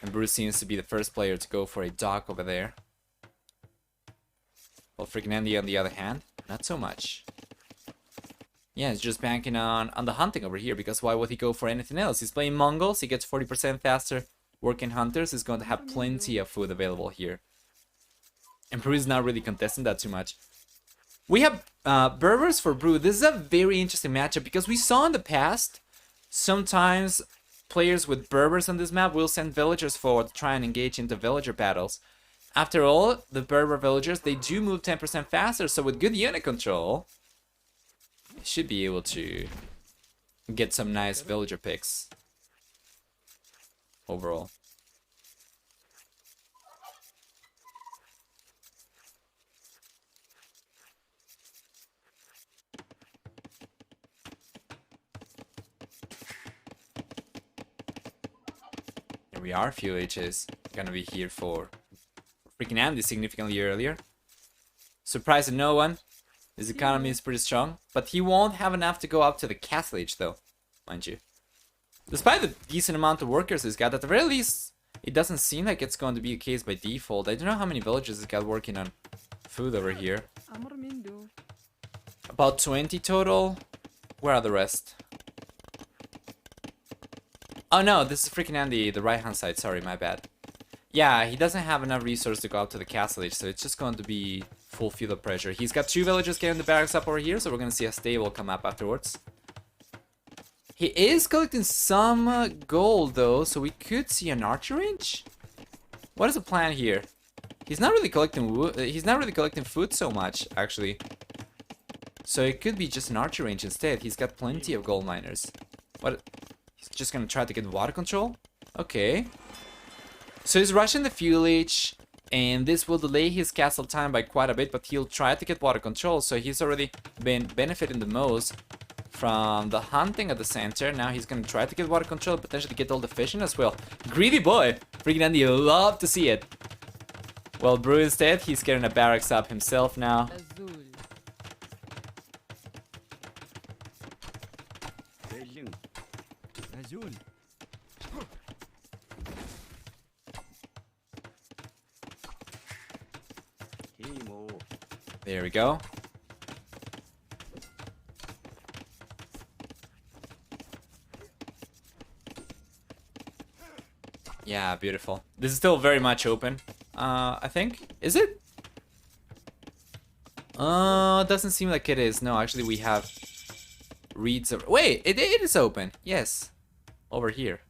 And Bruce seems to be the first player to go for a dock over there. Well, FreakinAndy on the other hand, not so much. Yeah, he's just banking on the hunting over here, because why would he go for anything else? He's playing Mongols, he gets 40% faster working hunters, he's going to have plenty of food available here. And Brew is not really contesting that too much. We have Berbers for Brew. This is a very interesting matchup, because we saw in the past, sometimes players with Berbers on this map will send villagers forward to try and engage into villager battles. After all, the Berber villagers, they do move 10% faster, so with good unit control, should be able to get some nice villager picks overall. Here we are. Fuel H is gonna be here for FreakinAndy significantly earlier. Surprise to no one. His economy is pretty strong, but he won't have enough to go up to the castle age though, mind you. Despite the decent amount of workers he's got, at the very least, it doesn't seem like it's going to be a case by default. I don't know how many villagers he's got working on food over here. About 20 total. Where are the rest? Oh no, this is FreakinAndy, the right hand side, sorry, my bad. Yeah, he doesn't have enough resources to go up to the castle age, so it's just going to be full field of pressure. He's got 2 villagers getting the barracks up over here, so we're going to see a stable come up afterwards. He is collecting some gold though, so we could see an archer range. What is the plan here? He's not really collecting wood. He's not really collecting food so much, actually. So it could be just an archer range instead. He's got plenty of gold miners. What? He's just gonna try to get water control? Okay. So he's rushing the fuel H, and this will delay his castle time by quite a bit, but he'll try to get water control, so he's already been benefiting the most from the hunting at the center. Now he's gonna try to get water control, potentially get all the fishing as well. Greedy boy! FreakinAndy, you love to see it. Well, Brew instead, he's getting a barracks up himself now. There we go. Yeah, beautiful. This is still very much open, I think. Is it? Doesn't seem like it is. No, actually we have reeds over. Wait, it is open. Yes. Over here.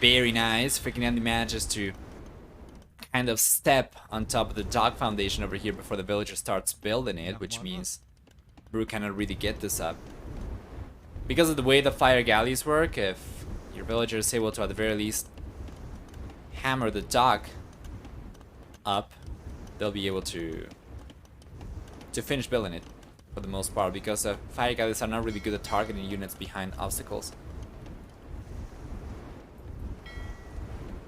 Very nice. FreakinAndy manages to kind of step on top of the dock foundation over here before the villager starts building it, which means Brew cannot really get this up. Because of the way the fire galleys work, if your villager is able to at the very least hammer the dock up, they'll be able to finish building it for the most part, because fire galleys are not really good at targeting units behind obstacles.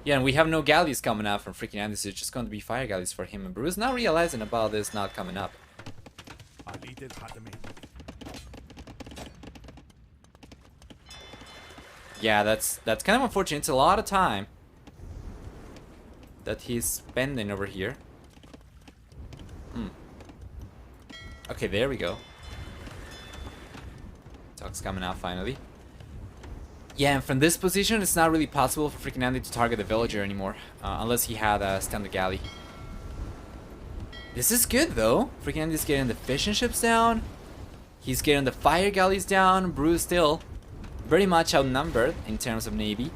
Yeah, and we have no galleys coming out from FreakinAndy, so it's just going to be fire galleys for him. And Brew is not realizing about this not coming up. Yeah, that's kind of unfortunate. It's a lot of time that he's spending over here. Okay, there we go. Talk's coming out finally. Yeah, and from this position, it's not really possible for FreakinAndy to target the villager anymore, unless he had a standard galley. This is good though. FreakinAndy's getting the fishing ships down. He's getting the fire galleys down. Brew still very much outnumbered in terms of navy.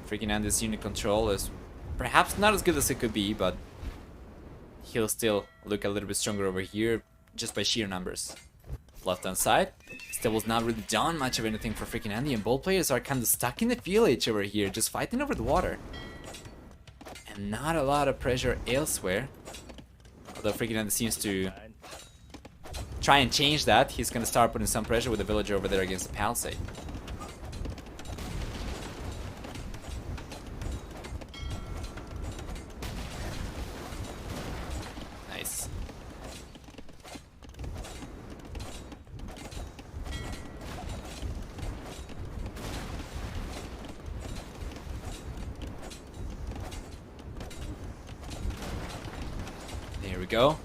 FreakinAndy's unit control is perhaps not as good as it could be, but he'll still look a little bit stronger over here just by sheer numbers. Left hand side, still was not really done much of anything for FreakinAndy, and both players are kind of stuck in the village over here, just fighting over the water. And not a lot of pressure elsewhere. Although FreakinAndy seems to try and change that. He's gonna start putting some pressure with the villager over there against the palisade. There we go.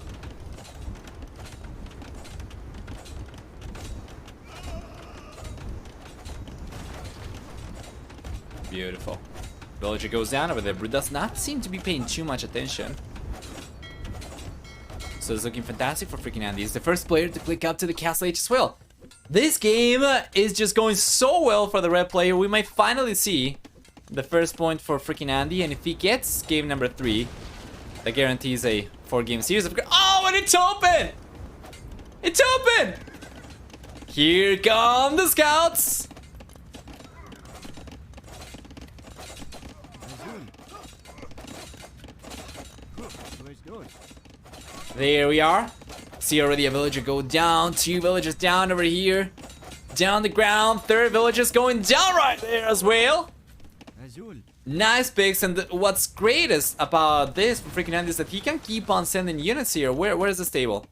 Beautiful. Villager goes down over there, but does not seem to be paying too much attention. So it's looking fantastic for FreakinAndy. He's the first player to click up to the castle age as well. This game is just going so well for the red player. We might finally see the first point for FreakinAndy, and if he gets game number 3, that guarantees a 4-game series. Oh, and it's open! It's open! Here come the scouts! There we are. See already a villager go down. 2 villagers down over here. Down the ground. 3rd villager's going down right there as well. Nice picks. And what's greatest about this for FreakinAndy is that he can keep on sending units here. Where is the stable?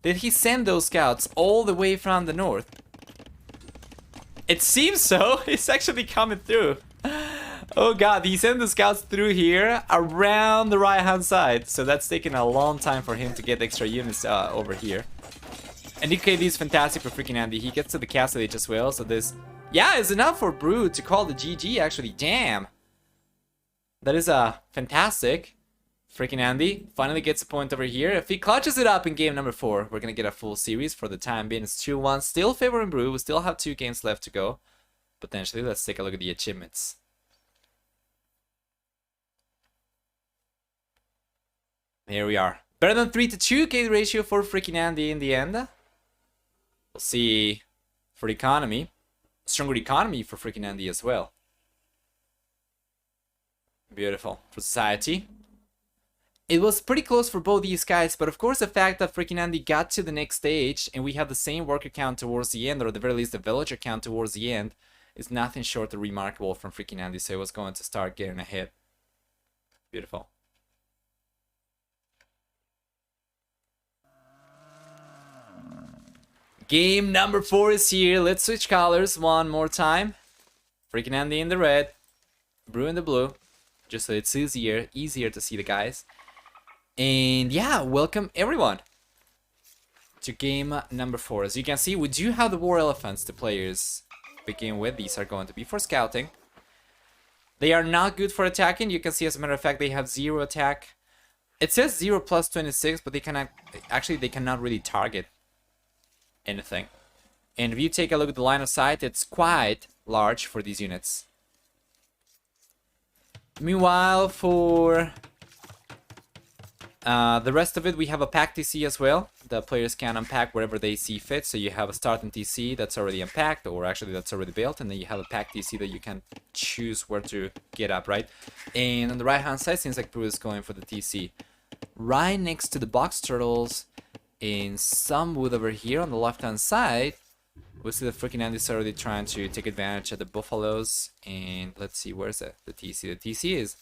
Did he send those scouts all the way from the north? It seems so. It's actually coming through. Oh god, he sent the scouts through here around the right hand side. So that's taking a long time for him to get extra units over here. And DKD is fantastic for FreakinAndy. He gets to the castle age as well. So this, yeah, is enough for Brew to call the GG actually. Damn. That is fantastic. FreakinAndy finally gets a point over here. If he clutches it up in game number 4, we're going to get a full series. For the time being, it's 2-1. Still favoring Brew. We still have 2 games left to go. Potentially, let's take a look at the achievements. Here we are. Better than 3-2 KD ratio for FreakinAndy in the end. We'll see for the economy. Stronger economy for FreakinAndy as well. Beautiful. For society. It was pretty close for both these guys, but of course the fact that FreakinAndy got to the next stage and we have the same worker count towards the end, or at the very least the villager count towards the end, is nothing short of remarkable from FreakinAndy, so it was going to start getting ahead. Beautiful. Game number 4 is here. Let's switch colors one more time. FreakinAndy in the red, Brew in the blue, just so it's easier to see the guys. And yeah, welcome everyone to game number 4. As you can see, we do have the war elephants the players begin with. These are going to be for scouting. They are not good for attacking. You can see, as a matter of fact, they have 0 attack. It says 0 plus 26, but they cannot really target anything. And if you take a look at the line of sight, it's quite large for these units. Meanwhile, for the rest of it, we have a pack TC as well. The players can unpack wherever they see fit. So you have a starting TC that's already unpacked, or actually that's already built, and then you have a pack TC that you can choose where to get up, right? And on the right hand side, seems like Brew is going for the TC. Right next to the box turtles, in some wood over here on the left hand side, we see the FreakinAndy is already trying to take advantage of the buffaloes. And let's see, where's the TC? The TC is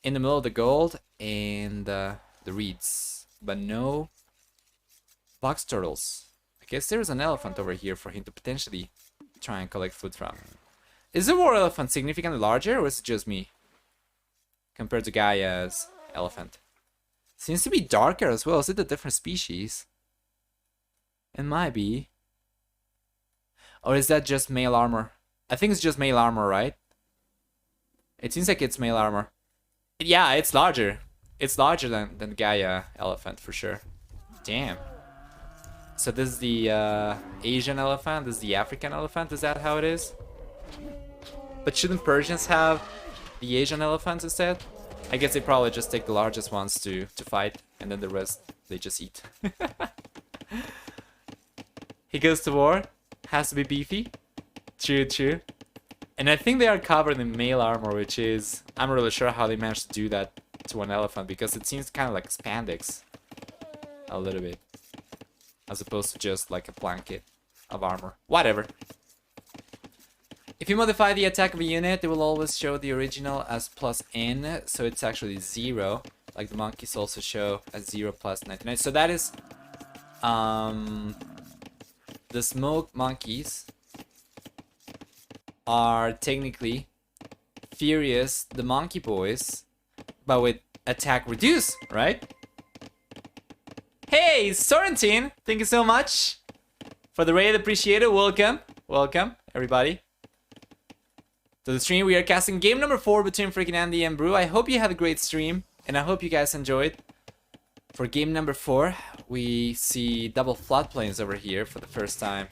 in the middle of the gold and the reeds, but no box turtles. I guess there's an elephant over here for him to potentially try and collect food from. Is the war elephant significantly larger, or is it just me compared to Gaia's elephant? Seems to be darker as well. Is it a different species? It might be. Or is that just male armor? I think it's just male armor, right? It seems like it's male armor. Yeah, it's larger. It's larger than Gaia elephant for sure. Damn. So this is the Asian elephant. This is the African elephant. Is that how it is? But shouldn't Persians have the Asian elephants instead? I guess they probably just take the largest ones to fight, and then the rest they just eat. He goes to war. Has to be beefy. True, true. And I think they are covered in male armor, which is... I'm not really sure how they managed to do that to an elephant, because it seems kind of like spandex. A little bit. As opposed to just like a blanket of armor. Whatever. If you modify the attack of a unit, it will always show the original as +N, so it's actually 0. Like the monkeys also show as 0 plus 99. So that is the smoke monkeys are technically Furious, the monkey boys, but with attack reduce, right? Hey, Sorrentine, thank you so much for the raid. Appreciate it. Welcome. Welcome, everybody. To the stream, we are casting game number 4 between FreakinAndy and Brew. I hope you had a great stream, and I hope you guys enjoyed. For game number 4, we see double floodplains over here for the first time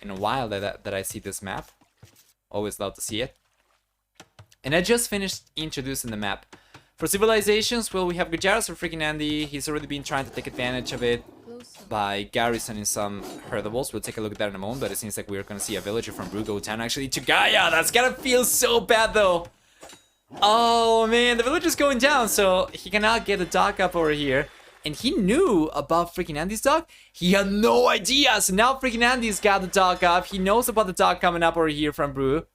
in a while that I see this map. Always love to see it. And I just finished introducing the map. For civilizations, well, we have Gujaras for FreakinAndy. He's already been trying to take advantage of it by garrisoning some herdables. We'll take a look at that in a moment, but it seems like we're gonna see a villager from Brew go down actually to Gaia. That's gonna feel so bad though. Oh man, the villager's going down, so he cannot get the dock up over here. And he knew about FreakinAndy's dock. He had no idea. So now FreakinAndy's got the dock up. He knows about the dock coming up over here from Brew.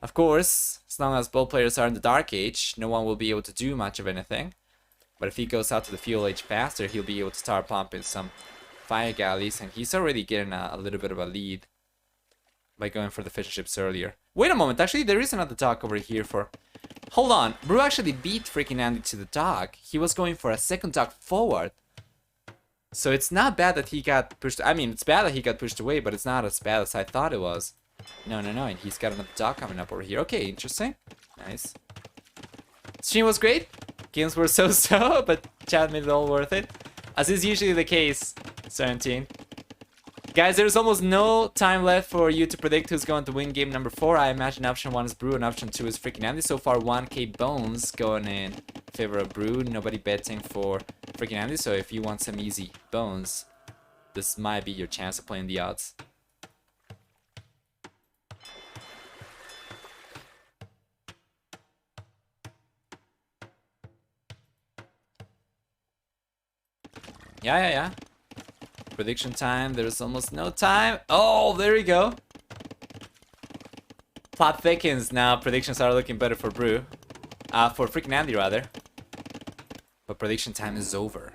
Of course, as long as both players are in the Dark Age, no one will be able to do much of anything. But if he goes out to the Fuel Age faster, he'll be able to start pumping some fire galleys. And he's already getting a little bit of a lead by going for the fishing ships earlier. Wait a moment, actually there is another dock over here for... Hold on, Brew actually beat FreakinAndy to the dock. He was going for a second dock forward. So it's not bad that he got pushed... I mean, it's bad that he got pushed away, but it's not as bad as I thought it was. No, and he's got another dock coming up over here. Okay, interesting. Nice. Stream was great. Games were so-so, but chat made it all worth it. As is usually the case, 17. Guys, there's almost no time left for you to predict who's going to win game number 4. I imagine option 1 is Brew and option 2 is FreakinAndy. So far, 1k bones going in favor of Brew. Nobody betting for FreakinAndy. So if you want some easy bones, this might be your chance of playing the odds. Yeah. Prediction time. There's almost no time. Oh, there we go. Plot thickens. Now predictions are looking better for Brew. For FreakinAndy rather. But prediction time is over.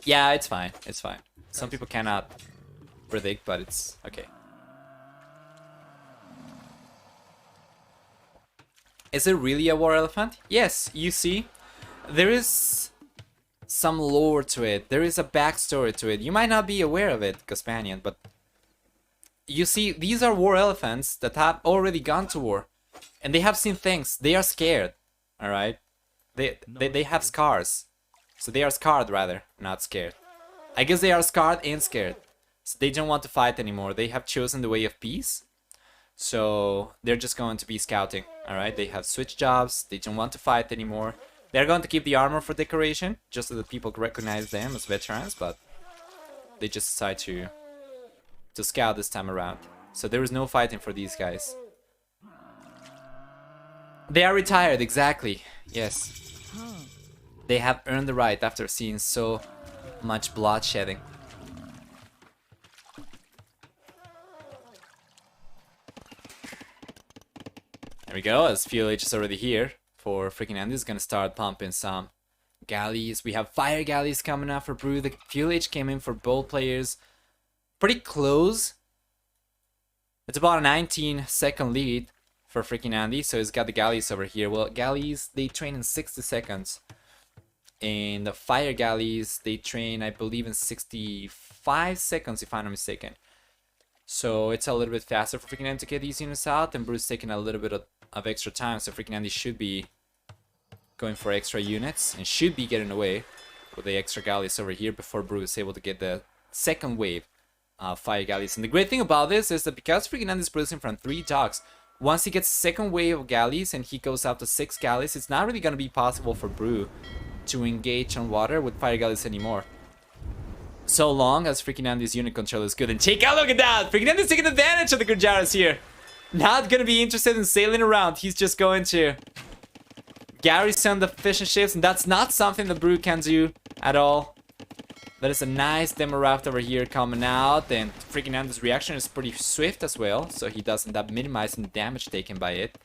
Yeah, it's fine. It's fine. Some people cannot predict, but it's okay. Is it really a war elephant? Yes, you see. There is some lore to it. There is a backstory to it. You might not be aware of it, Caspanian, but you see, these are war elephants that have already gone to war, and they have seen things. They are scared. All right, they have scars, so they are scarred rather, not scared. I guess they are scarred and scared. So they don't want to fight anymore. They have chosen the way of peace, so they're just going to be scouting. All right, they have switched jobs. They don't want to fight anymore. They're going to keep the armor for decoration, just so that people recognize them as veterans, but they just decide to scout this time around. So there is no fighting for these guys. They are retired, exactly. Yes. They have earned the right after seeing so much bloodshedding. There we go, as Fuel Age is already here. For FreakinAndy is gonna start pumping some galleys. We have fire galleys coming out for Brew. The Fuel Age came in for both players pretty close. It's about a 19-second lead for FreakinAndy, so he's got the galleys over here. Well, galleys, they train in 60 seconds. And the fire galleys, they train, I believe, in 65 seconds, if I'm not mistaken. So it's a little bit faster for FreakinAndy to get these units out, and Brew's taking a little bit of extra time, so FreakinAndy should be going for extra units and should be getting away with the extra galleys over here before Brew is able to get the second wave of fire galleys. And the great thing about this is that because FreakinAndy is producing from 3 docks, once he gets a second wave of galleys and he goes out to 6 galleys, it's not really going to be possible for Brew to engage on water with fire galleys anymore. So long as FreakinAndy's unit control is good. And take a look at that! FreakinAndy's taking advantage of the Gujaras here. Not gonna be interested in sailing around. He's just going to garrison the fishing ships, and that's not something that Brew can do at all. That is a nice demo raft over here coming out, and FreakinAndy's reaction is pretty swift as well, so he doesn't end up minimizing the damage taken by it.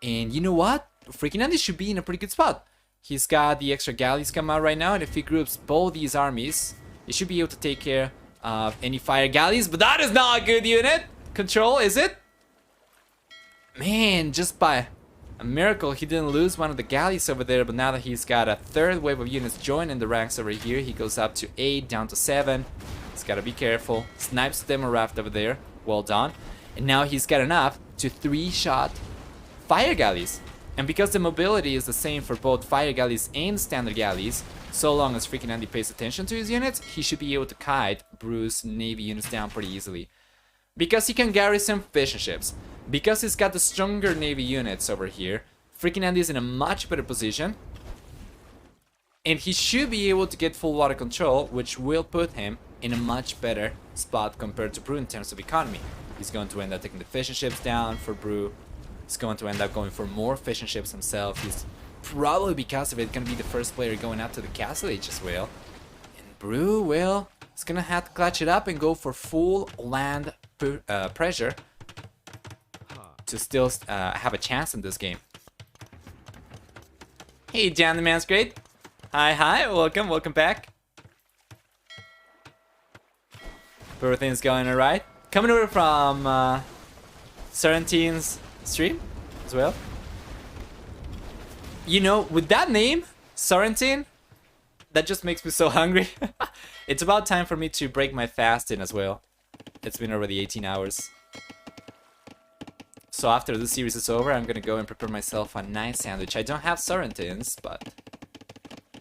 And you know what? FreakinAndy should be in a pretty good spot. He's got the extra galleys coming out right now, and if he groups both these armies, he should be able to take care of any fire galleys. But that is not a good unit control, is it? Man, just by A miracle he didn't lose one of the galleys over there, but now that he's got a third wave of units joining the ranks over here, he goes up to 8, down to 7. He's got to be careful. Snipes the demo raft over there. Well done. And now he's got enough to 3-shot fire galleys. And because the mobility is the same for both fire galleys and standard galleys, so long as FreakinAndy pays attention to his units, he should be able to kite Bruce's navy units down pretty easily. Because he can garrison fishing ships, because he's got the stronger navy units over here, FreakinAndy is in a much better position. And he should be able to get full water control, which will put him in a much better spot compared to Brew in terms of economy. He's going to end up taking the fishing ships down for Brew. He's going to end up going for more fishing ships himself. He's probably, because of it, going to be the first player going up to the Castle Age as well. And Brew, well, he's going to have to clutch it up and go for full land pressure to still have a chance in this game. Hey, Jan the Man's Great. Hi, welcome back. Everything's going alright. Coming over from Ro16's stream as well. You know, with that name, Ro16, that just makes me so hungry. It's about time for me to break my fasting as well. It's been already 18 hours. So after this series is over, I'm gonna go and prepare myself a nice sandwich. I don't have Ro16's, but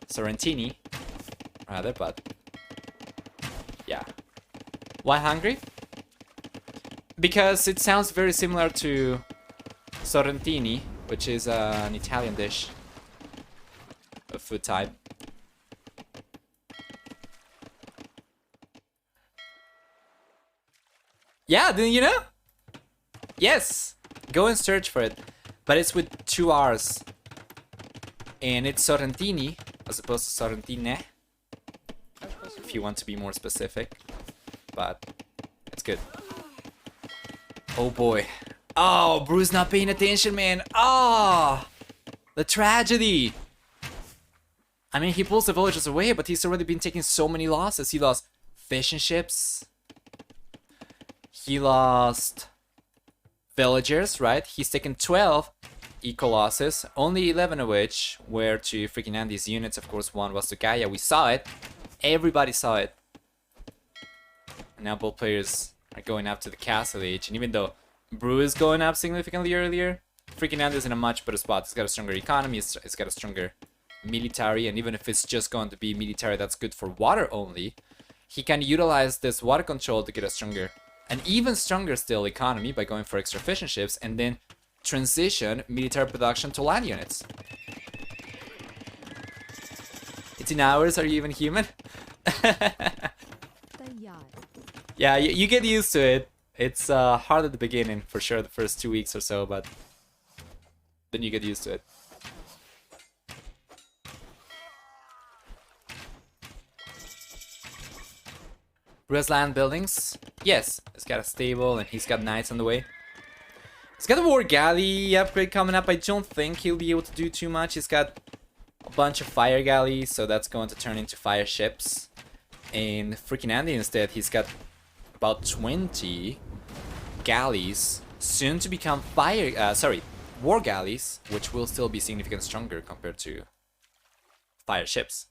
Sorrentini, rather, but yeah. Why hungry? Because it sounds very similar to Sorrentini, which is an Italian dish, a food type. Yeah, didn't you know? Yes, go and search for it, but it's with 2 R's, and it's Sorrentini as opposed to Sorrentine, if you want to be more specific, but it's good. Oh boy. Oh, Bruce not paying attention, man. Oh, the tragedy. I mean, he pulls the villagers away, but he's already been taking so many losses. He lost fishing ships. He lost villagers, right? He's taken 12 eco losses, only 11 of which were to FreakinAndy's units. Of course, one was to Gaia. We saw it. Everybody saw it. And now both players are going up to the Castle Age, and even though Brew is going up significantly earlier, FreakinAndy is in a much better spot. It's got a stronger economy, it's got a stronger military, and even if it's just going to be military that's good for water only, he can utilize this water control to get a stronger, an even stronger still economy by going for extra fishing ships, and then transition military production to land units. 18 hours, are you even human? Yeah, you get used to it. It's hard at the beginning, for sure, the first 2 weeks or so, but then you get used to it. Res land buildings? Yes, he's got a stable and he's got knights on the way. He's got a war galley upgrade coming up. I don't think he'll be able to do too much. He's got a bunch of fire galleys, so that's going to turn into fire ships. And FreakinAndy instead, he's got about 20 galleys, soon to become war galleys, which will still be significantly stronger compared to fire ships.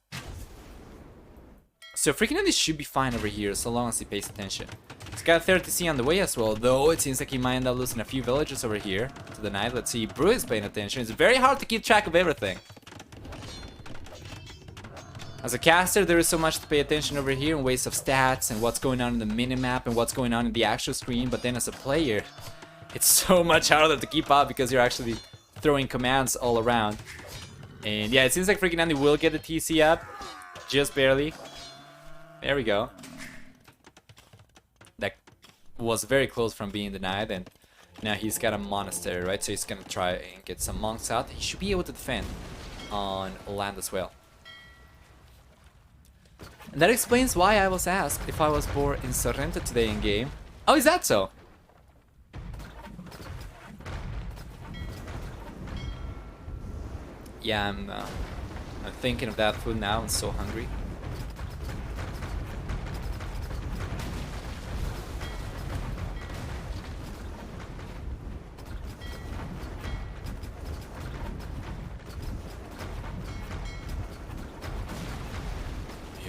So FreakinAndy should be fine over here, so long as he pays attention. He's got 30C on the way as well, though it seems like he might end up losing a few villagers over here to the night. Let's see, Brew is paying attention. It's very hard to keep track of everything. As a caster, there is so much to pay attention over here in ways of stats and what's going on in the minimap and what's going on in the actual screen, but then as a player, it's so much harder to keep up because you're actually throwing commands all around. And yeah, it seems like FreakinAndy will get the TC up, just barely. There we go. That was very close from being denied, and now he's got a monastery, right? So he's gonna try and get some monks out. He should be able to defend on land as well. And that explains why I was asked if I was born in Sorrento today in game. Oh, is that so? Yeah, I'm thinking of that food now. I'm so hungry.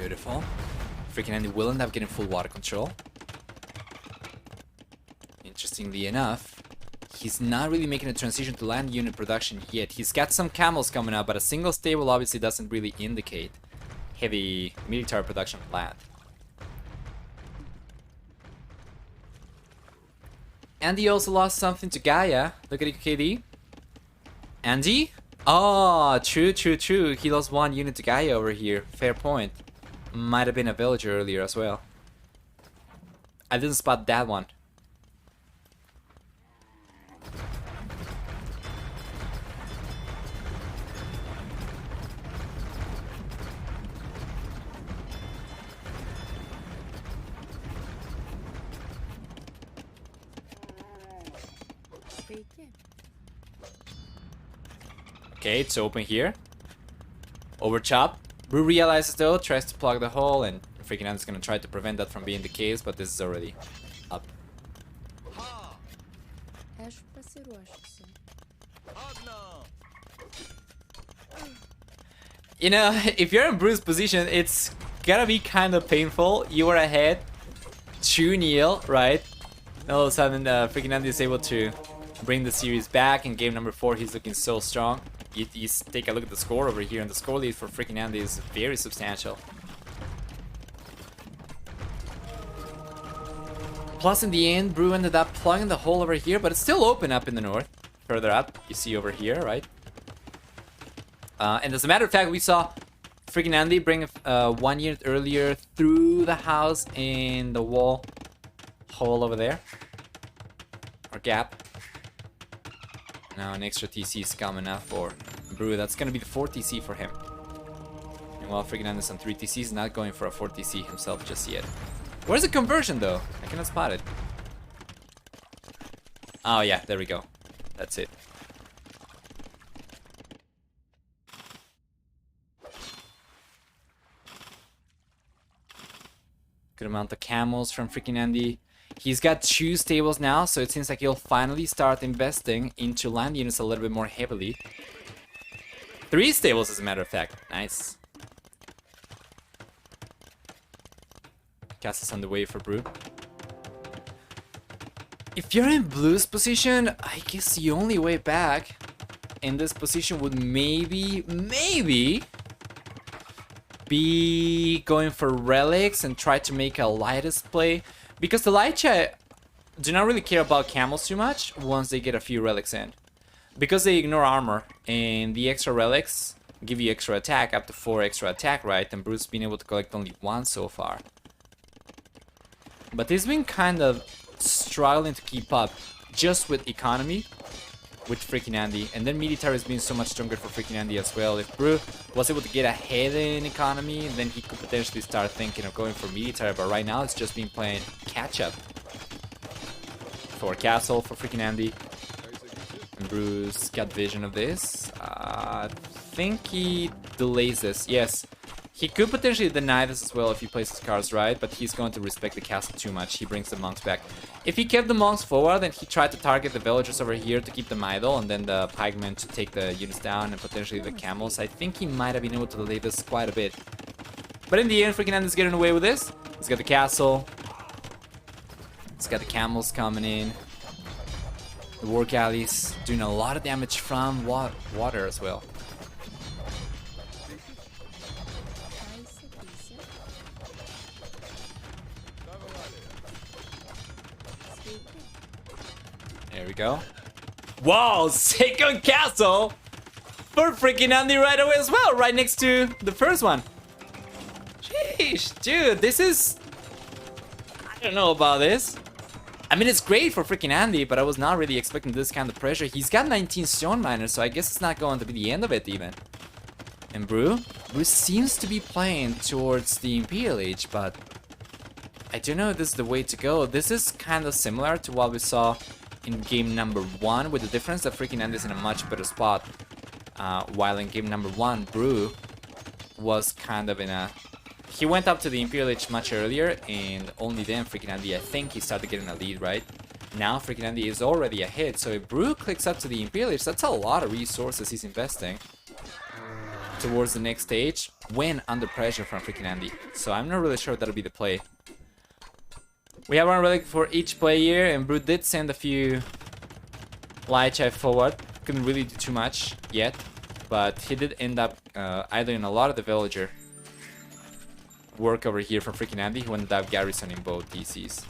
Beautiful. FreakinAndy will end up getting full water control. Interestingly enough, he's not really making a transition to land unit production yet. He's got some camels coming up, but a single stable obviously doesn't really indicate heavy military production planned. Andy also lost something to Gaia. Look at KD. Andy? Oh, true. He lost 1 unit to Gaia over here. Fair point. Might have been a villager earlier as well. I didn't spot that one. Okay, it's open here. Over chop. Brew realizes though, tries to plug the hole, and FreakinAndy's gonna try to prevent that from being the case, but this is already up. You know, if you're in Brew's position, it's gonna be kind of painful. You are ahead 2-0, right? And all of a sudden, FreakinAndy is able to bring the series back. In game number 4, he's looking so strong. You take a look at the score over here, and the score lead for FreakinAndy is very substantial. Plus, in the end, Brew ended up plugging the hole over here, but it's still open up in the north. Further up, you see over here, right? And as a matter of fact, we saw FreakinAndy bring 1 unit earlier through the house in the wall hole over there, or gap. Now an extra TC is coming up for Brew. That's gonna be the 4th TC for him. And while FreakinAndy's on 3 TCs, not going for a 4th TC himself just yet. Where's the conversion though? I cannot spot it. Oh yeah, there we go. That's it. Good amount of camels from FreakinAndy. He's got 2 stables now, so it seems like he'll finally start investing into land units a little bit more heavily. 3 stables, as a matter of fact. Nice. Castle's on the way for Brew. If you're in Blue's position, I guess the only way back in this position would maybe be going for relics and try to make a lightest play. Because the Lycha do not really care about camels too much once they get a few relics in. Because they ignore armor, and the extra relics give you extra attack, up to 4 extra attack, right? And Bruce's been able to collect only 1 so far. But he's been kind of struggling to keep up just with economy with FreakinAndy. And then military has been so much stronger for FreakinAndy as well. If Brew was able to get ahead in economy, then he could potentially start thinking of going for military. But right now, it's just been playing catch-up for castle for FreakinAndy. And Brew's got vision of this. I think he delays this. Yes. He could potentially deny this as well if he plays his cards right, but he's going to respect the castle too much. He brings the monks back. If he kept the monks forward, then he tried to target the villagers over here to keep them idle, and then the pikemen to take the units down, and potentially the camels. I think he might have been able to delay this quite a bit. But in the end, FreakinAndy's getting away with this. He's got the castle. He's got the camels coming in. The war galleys doing a lot of damage from water as well. There we go. Wow, second castle for FreakinAndy right away as well, right next to the first one. Sheesh, dude, this is... I don't know about this. I mean, it's great for FreakinAndy, but I was not really expecting this kind of pressure. He's got 19 stone miners, so I guess it's not going to be the end of it even. And Brew seems to be playing towards the Imperial Age, but I don't know if this is the way to go. This is kind of similar to what we saw in game number 1, with the difference that FreakinAndy is in a much better spot. While in game number 1, Brew was kind of in a... He went up to the Imperial Age much earlier, and only then FreakinAndy, I think, he started getting a lead, right? Now FreakinAndy is already ahead, so if Brew clicks up to the Imperial Age, that's a lot of resources he's investing towards the next stage when under pressure from FreakinAndy. So I'm not really sure that'll be the play. We have one relic for each player, and Brute did send a few light chai forward. Couldn't really do too much yet, but he did end up idling a lot of the villager work over here from FreakinAndy, who ended up garrisoning both DCs.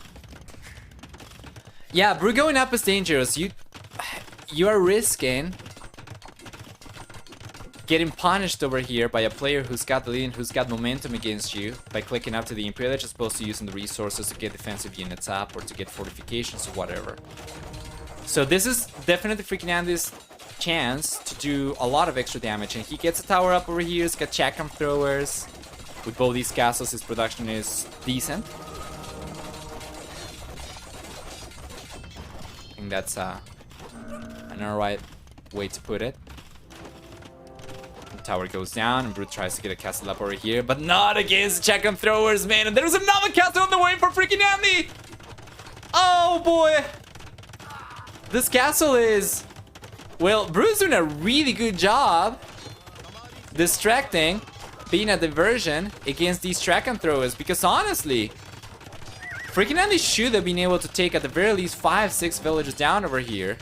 Yeah, Brute going up is dangerous. You are risking getting punished over here by a player who's got the lead and who's got momentum against you by clicking up to the Imperial Edge as opposed to using the resources to get defensive units up or to get fortifications or whatever. So this is definitely FreakinAndy's chance to do a lot of extra damage, and he gets a tower up over here. He's got chakram throwers. With both these castles, his production is decent. I think that's an alright way to put it. Tower goes down, and Brute tries to get a castle up over here, but not against the chakram throwers, man. And there's another castle on the way for FreakinAndy. Oh boy, this castle is, well, Brute's doing a really good job distracting, being a diversion against these chakram throwers, because honestly, FreakinAndy should have been able to take at the very least 5-6 villagers down over here.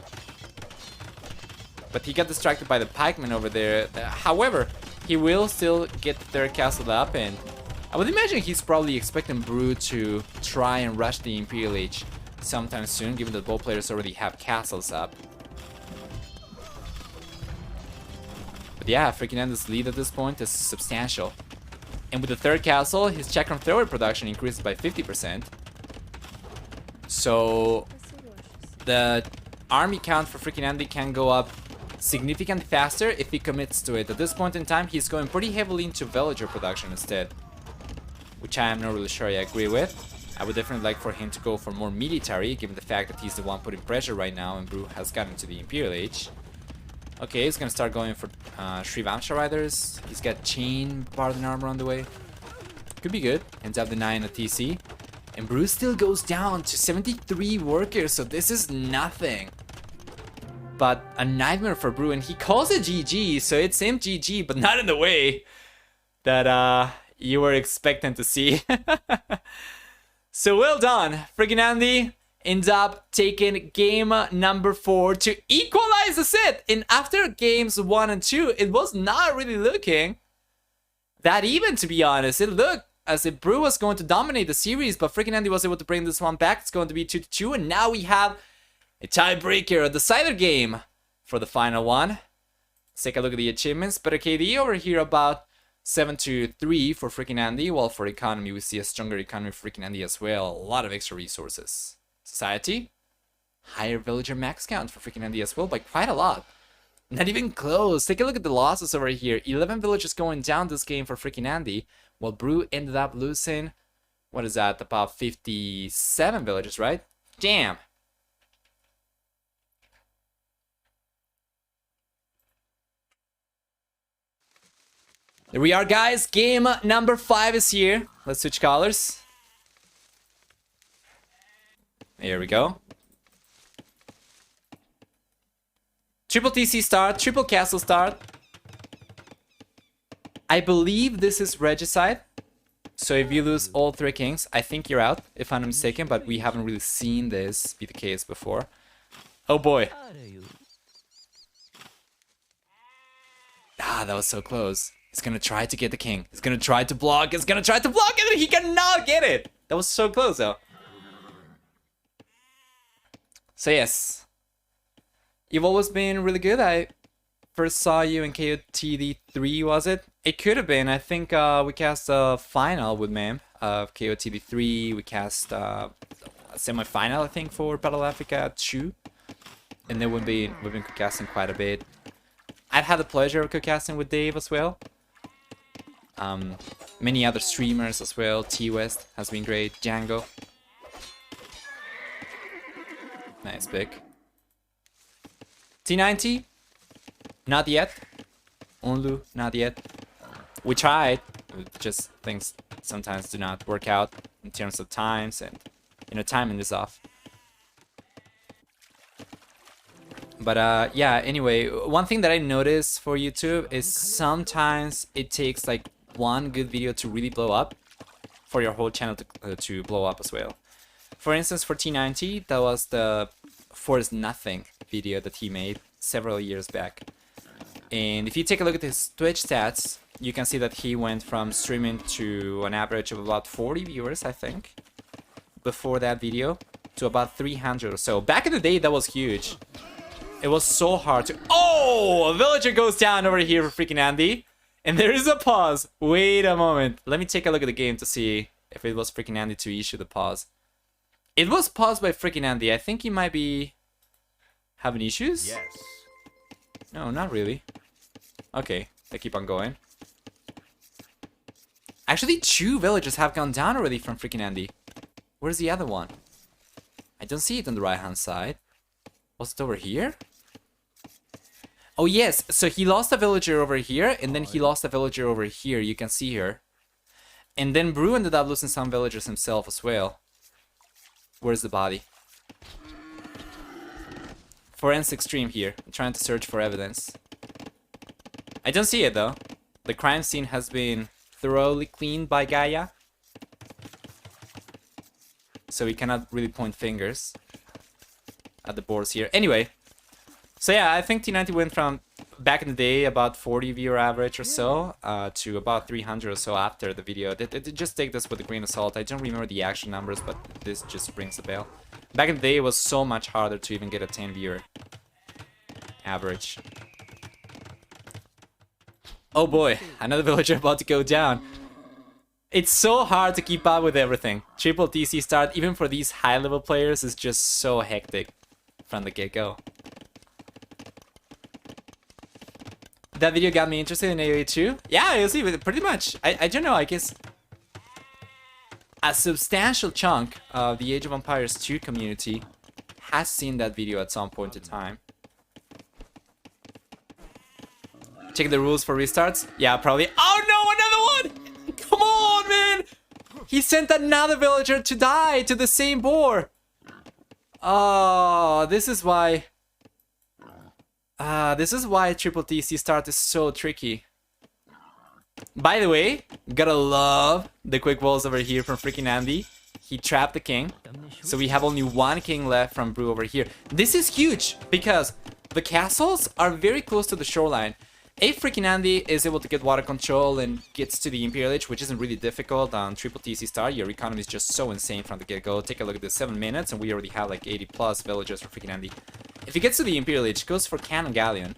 But he got distracted by the pikemen over there. However, he will still get their castle up, and I would imagine he's probably expecting Brute to try and rush the Imperial Age sometime soon, given that both players already have castles up. But yeah, FreakinAndy's lead at this point is substantial. And with the third castle, his chakram thrower production increases by 50%. So the army count for FreakinAndy can go up significantly faster if he commits to it. At this point in time, he's going pretty heavily into villager production instead, which I am not really sure I agree with. I would definitely like for him to go for more military, given the fact that he's the one putting pressure right now and Brute has gotten to the Imperial Age. Okay, he's gonna start going for Sri Vamsha Riders. He's got chain Barden armor on the way. Could be good. Ends up denying a TC. And Brute still goes down to 73 workers, so this is nothing but a nightmare for Brute, and he calls it GG, so it's him GG, but not in the way that you were expecting to see. So well done. FreakinAndy ends up taking game number 4 to equalize the set. And after games 1 and 2, it was not really looking that even, to be honest. It looked as if Brute was going to dominate the series, but FreakinAndy was able to bring this one back. It's going to be 2-2, and now we have a tiebreaker, a decider game for the final one. Let's take a look at the achievements. Better KD over here, about 7-3 for FreakinAndy, while for economy we see a stronger economy for FreakinAndy as well. A lot of extra resources. Society, higher villager max count for FreakinAndy as well by quite a lot. Not even close. Take a look at the losses over here. 11 villagers going down this game for FreakinAndy, while Brute ended up losing, what is that, about 57 villagers, right? Damn. There we are, guys. Game number 5 is here. Let's switch colors. Here we go. Triple TC start, triple castle start. I believe this is regicide. So if you lose all 3 kings, I think you're out, if I'm not mistaken, but we haven't really seen this be the case before. Oh boy. Ah, that was so close. He's gonna try to get the king. He's gonna try to block. He's gonna try to block it, and he cannot get it. That was so close, though. So yes, you've always been really good. I first saw you in KOTD 3, was it? It could have been. I think we cast a final with Mem of KOTD 3. We cast a semi-final, I think, for Battle Africa 2. And then we've been casting quite a bit. I've had the pleasure of co-casting with Dave as well. Many other streamers as well. T-West has been great. Django. Nice pick. T90? Not yet. Onlu? Not yet. We tried. Just things sometimes do not work out in terms of times, and, you know, timing is off. But yeah, anyway, one thing that I noticed for YouTube is sometimes it takes like one good video to really blow up for your whole channel to blow up as well. For instance, for T90, that was the Force Nothing video that he made several years back. And if you take a look at his Twitch stats, you can see that he went from streaming to an average of about 40 viewers, I think, before that video, to about 300 or so. Back in the day, that was huge. It was so hard to... Oh! A villager goes down over here for FreakinAndy. And there is a pause. Wait a moment. Let me take a look at the game to see if it was FreakinAndy to issue the pause. It was paused by FreakinAndy. I think he might be having issues? Yes. No, not really. Okay, they keep on going. Actually, 2 villagers have gone down already from FreakinAndy. Where's the other one? I don't see it on the right-hand side. Was it over here? Oh, yes. So he lost a villager over here, and then he lost a villager over here. You can see here. And then Brew ended up losing some villagers himself as well. Where's the body? Forensic stream here. I'm trying to search for evidence. I don't see it, though. The crime scene has been thoroughly cleaned by Gaia. So we cannot really point fingers at the boards here. Anyway. So yeah, I think T90 went from back in the day about 40 viewer average or so to about 300 or so after the video. Just take this with a grain of salt. I don't remember the actual numbers, but this just rings a bell. Back in the day, it was so much harder to even get a 10 viewer average. Oh boy, another villager about to go down. It's so hard to keep up with everything. Triple TC start, even for these high level players, is just so hectic from the get-go. That video got me interested in AoE too. Yeah, you'll see, pretty much. I don't know, I guess a substantial chunk of the Age of Empires 2 community has seen that video at some point in time. Check the rules for restarts. Yeah, probably. Oh no, another one! Come on, man! He sent another villager to die to the same boar. Oh, this is why... this is why Triple TC start is so tricky. By the way, gotta love the quick balls over here from FreakinAndy. He trapped the king. So we have only 1 king left from Brew over here. This is huge because the castles are very close to the shoreline. If FreakinAndy is able to get water control and gets to the Imperial Age, which isn't really difficult on Triple TC Star, your economy is just so insane from the get-go. Take a look at this, 7 minutes, and we already have like 80 plus villages for FreakinAndy. If he gets to the Imperial Age, goes for Cannon Galleon.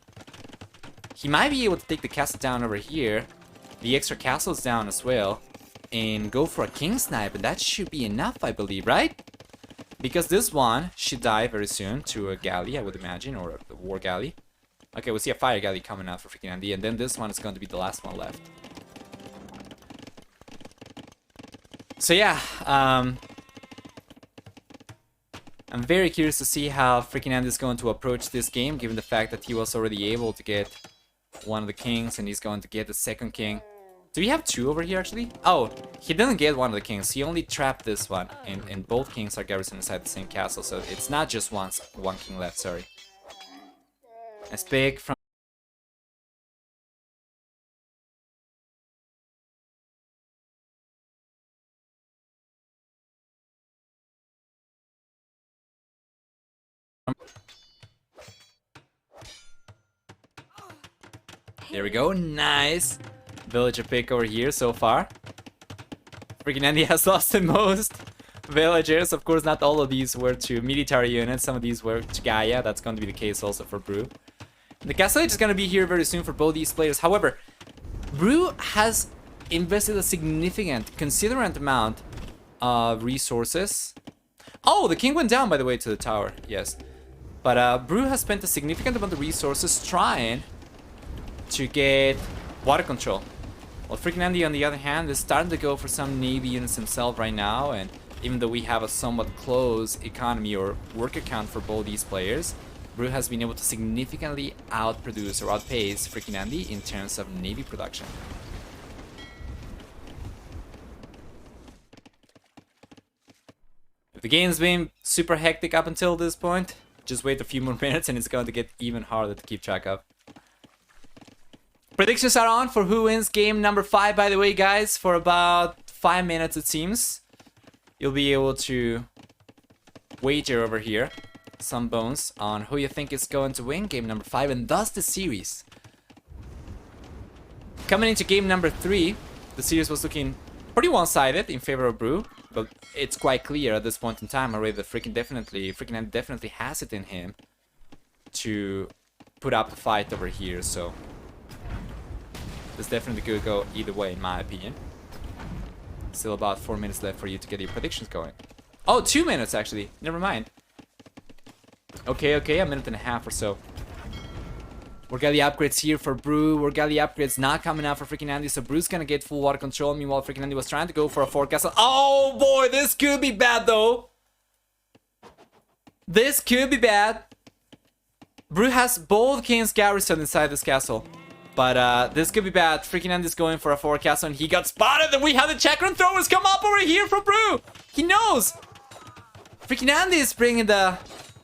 He might be able to take the castle down over here, the extra castles down as well, and go for a King Snipe, and that should be enough, I believe, right? Because this one should die very soon to a galley, I would imagine, or a war galley. Okay, we'll see a fire galley coming out for FreakinAndy, and then this one is going to be the last one left. So yeah, I'm very curious to see how FreakinAndy is going to approach this game, given the fact that he was already able to get one of the kings, and he's going to get the second king. Do we have 2 over here, actually? Oh, he didn't get one of the kings. He only trapped this one, and both kings are garrisoned inside the same castle, so it's not just one king left, sorry. Let's pick from... There we go, nice! Villager pick over here so far. FreakinAndy has lost the most villagers. Of course, not all of these were to military units. Some of these were to Gaia. That's going to be the case also for Brew. The Castle Age is going to be here very soon for both these players. However, Brew has invested a significant, considerable amount of resources. Oh, the king went down, by the way, to the tower. Yes. But Brew has spent a significant amount of resources trying to get water control. Well, FreakinAndy, on the other hand, is starting to go for some navy units himself right now. And even though we have a somewhat close economy or work account for both these players, Brew has been able to significantly outproduce or outpace FreakinAndy in terms of navy production. If the game's been super hectic up until this point, Just wait a few more minutes and it's going to get even harder to keep track of. Predictions are on for who wins game number 5, by the way, guys. For about 5 minutes, it seems. You'll be able to wager over here some bones on who you think is going to win game number 5 and thus the series. Coming into game number 3, the series was looking pretty one-sided in favor of Brew, but it's quite clear at this point in time already that FreakinAndy definitely has it in him to put up a fight over here, so this definitely could go either way in my opinion. Still about 4 minutes left for you to get your predictions going. Oh, 2 minutes actually, never mind. Okay, a minute and a half or so. We got the upgrades here for Brew. We got the upgrades not coming out for FreakinAndy, so Brew's gonna get full water control. Meanwhile, FreakinAndy was trying to go for a forecastle. Oh boy, this could be bad though. This could be bad. Brew has both King's Garrison inside this castle. But this could be bad. FreakinAndy's going for a forecastle and he got spotted, and we have the Chakram throwers come up over here for Brew. He knows. FreakinAndy is bringing the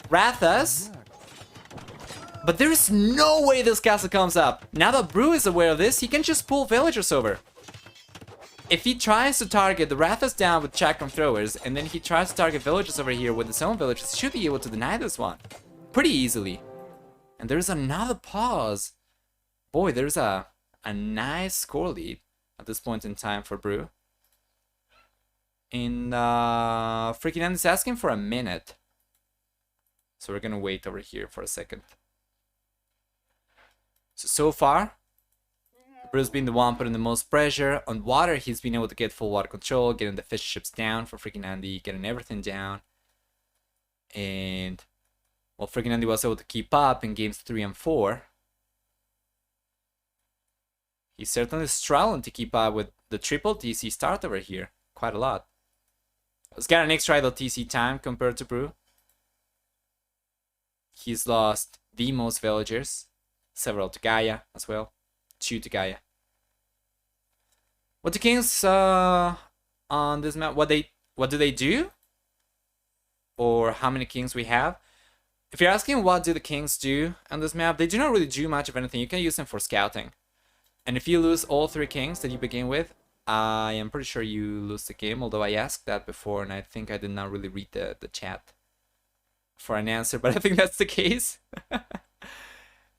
Rathas. But there is no way this castle comes up. Now that Brew is aware of this, he can just pull villagers over. If he tries to target the Rathas down with Chakram throwers, and then he tries to target villagers over here with his own villagers, he should be able to deny this one pretty easily. And there's another pause. Boy, there's a nice score lead at this point in time for Brew. And FreakinAndy's asking for a minute. So we're gonna wait over here for a second. So far, Brew's been the one putting the most pressure. On water, he's been able to get full water control, getting the fish ships down for FreakinAndy, getting everything down. And, well, FreakinAndy was able to keep up in games 3 and 4. He's certainly struggling to keep up with the triple TC start over here. Quite a lot. He's got an extra idle TC time compared to Brew. He's lost the most villagers. Several to Gaia as well. 2 to Gaia. What do Kings on this map? What do they do? Or how many Kings we have? If you're asking what do the Kings do on this map, they do not really do much of anything. You can use them for scouting. And if you lose all 3 Kings that you begin with, I am pretty sure you lose the game. Although I asked that before and I think I did not really read the chat for an answer, but I think that's the case.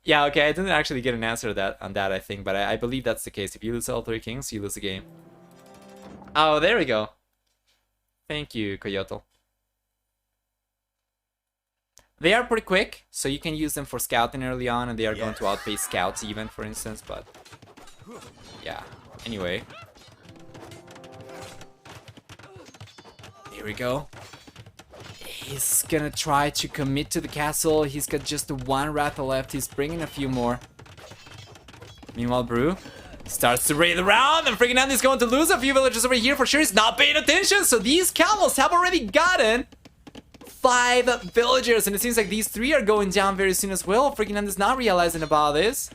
Yeah, okay, I didn't actually get an answer to on that, I think, but I believe that's the case. If you lose all 3 Kings, you lose the game. Oh, there we go. Thank you, Coyote. They are pretty quick, so you can use them for scouting early on, and they are going to outpace scouts even, for instance, but yeah, anyway. Here we go. He's gonna try to commit to the castle. He's got just the 1 Ratha left. He's bringing a few more. Meanwhile, Brew starts to raid around, and FreakinAndy's going to lose a few villagers over here for sure. He's not paying attention, so these camels have already gotten 5 villagers, and it seems like these 3 are going down very soon as well. FreakinAndy's not realizing about this,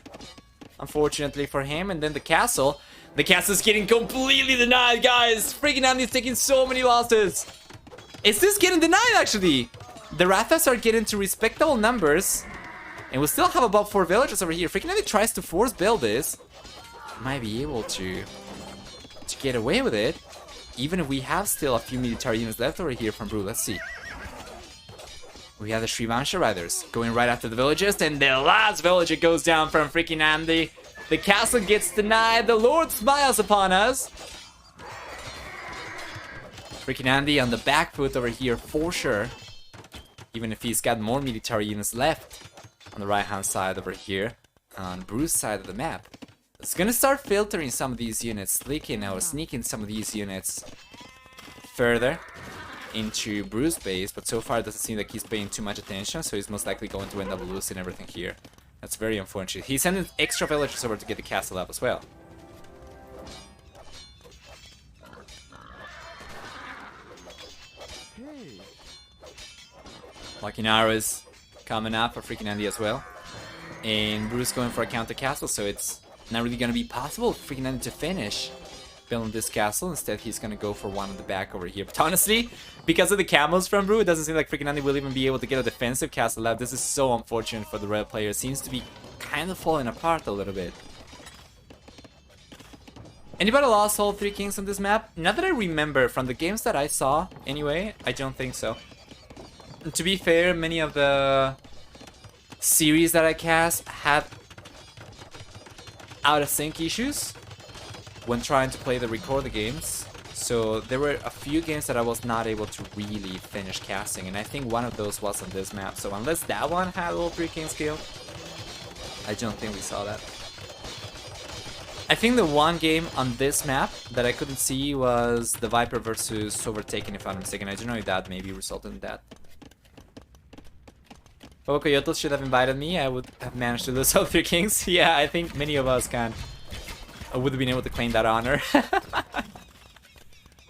unfortunately for him. And then the castle. The castle's getting completely denied, guys. FreakinAndy's taking so many losses. Is this getting denied, actually? The Rathas are getting to respectable numbers. And we still have about 4 villagers over here. FreakinAndy tries to force build this. Might be able to get away with it. Even if we have still a few military units left over here from Brew. Let's see. We have the Srivansha Riders going right after the villagers. And the last villager goes down from FreakinAndy. The castle gets denied. The Lord smiles upon us. FreakinAndy on the back foot over here for sure. Even if he's got more military units left on the right hand side over here. On Brew's side of the map. It's gonna start filtering some of these units. Sneaking some of these units further into Brew's base. But so far it doesn't seem like he's paying too much attention. So he's most likely going to end up losing everything here. That's very unfortunate. He's sending extra villagers over to get the castle up as well. Lucky is coming up for FreakinAndy as well. And Brew's going for a counter castle, so it's not really going to be possible for FreakinAndy to finish building this castle. Instead, he's gonna go for one in the back over here. But honestly, because of the camos from Brew, it doesn't seem like FreakinAndy will even be able to get a defensive castle left. This is so unfortunate for the red player. It seems to be kind of falling apart a little bit. Anybody lost all 3 kings on this map? Not that I remember from the games that I saw, anyway, I don't think so. And to be fair, many of the series that I cast had out of sync issues when trying to play the recorder games. So there were a few games that I was not able to really finish casting, and I think one of those was on this map. So unless that one had all 3 kings killed, I don't think we saw that. I think the one game on this map that I couldn't see was the Viper versus Overtaken, if I'm not mistaken. I don't know if that maybe resulted in that. Bobo Coyotes should have invited me. I would have managed to lose all 3 kings. Yeah, I think many of us would have been able to claim that honor.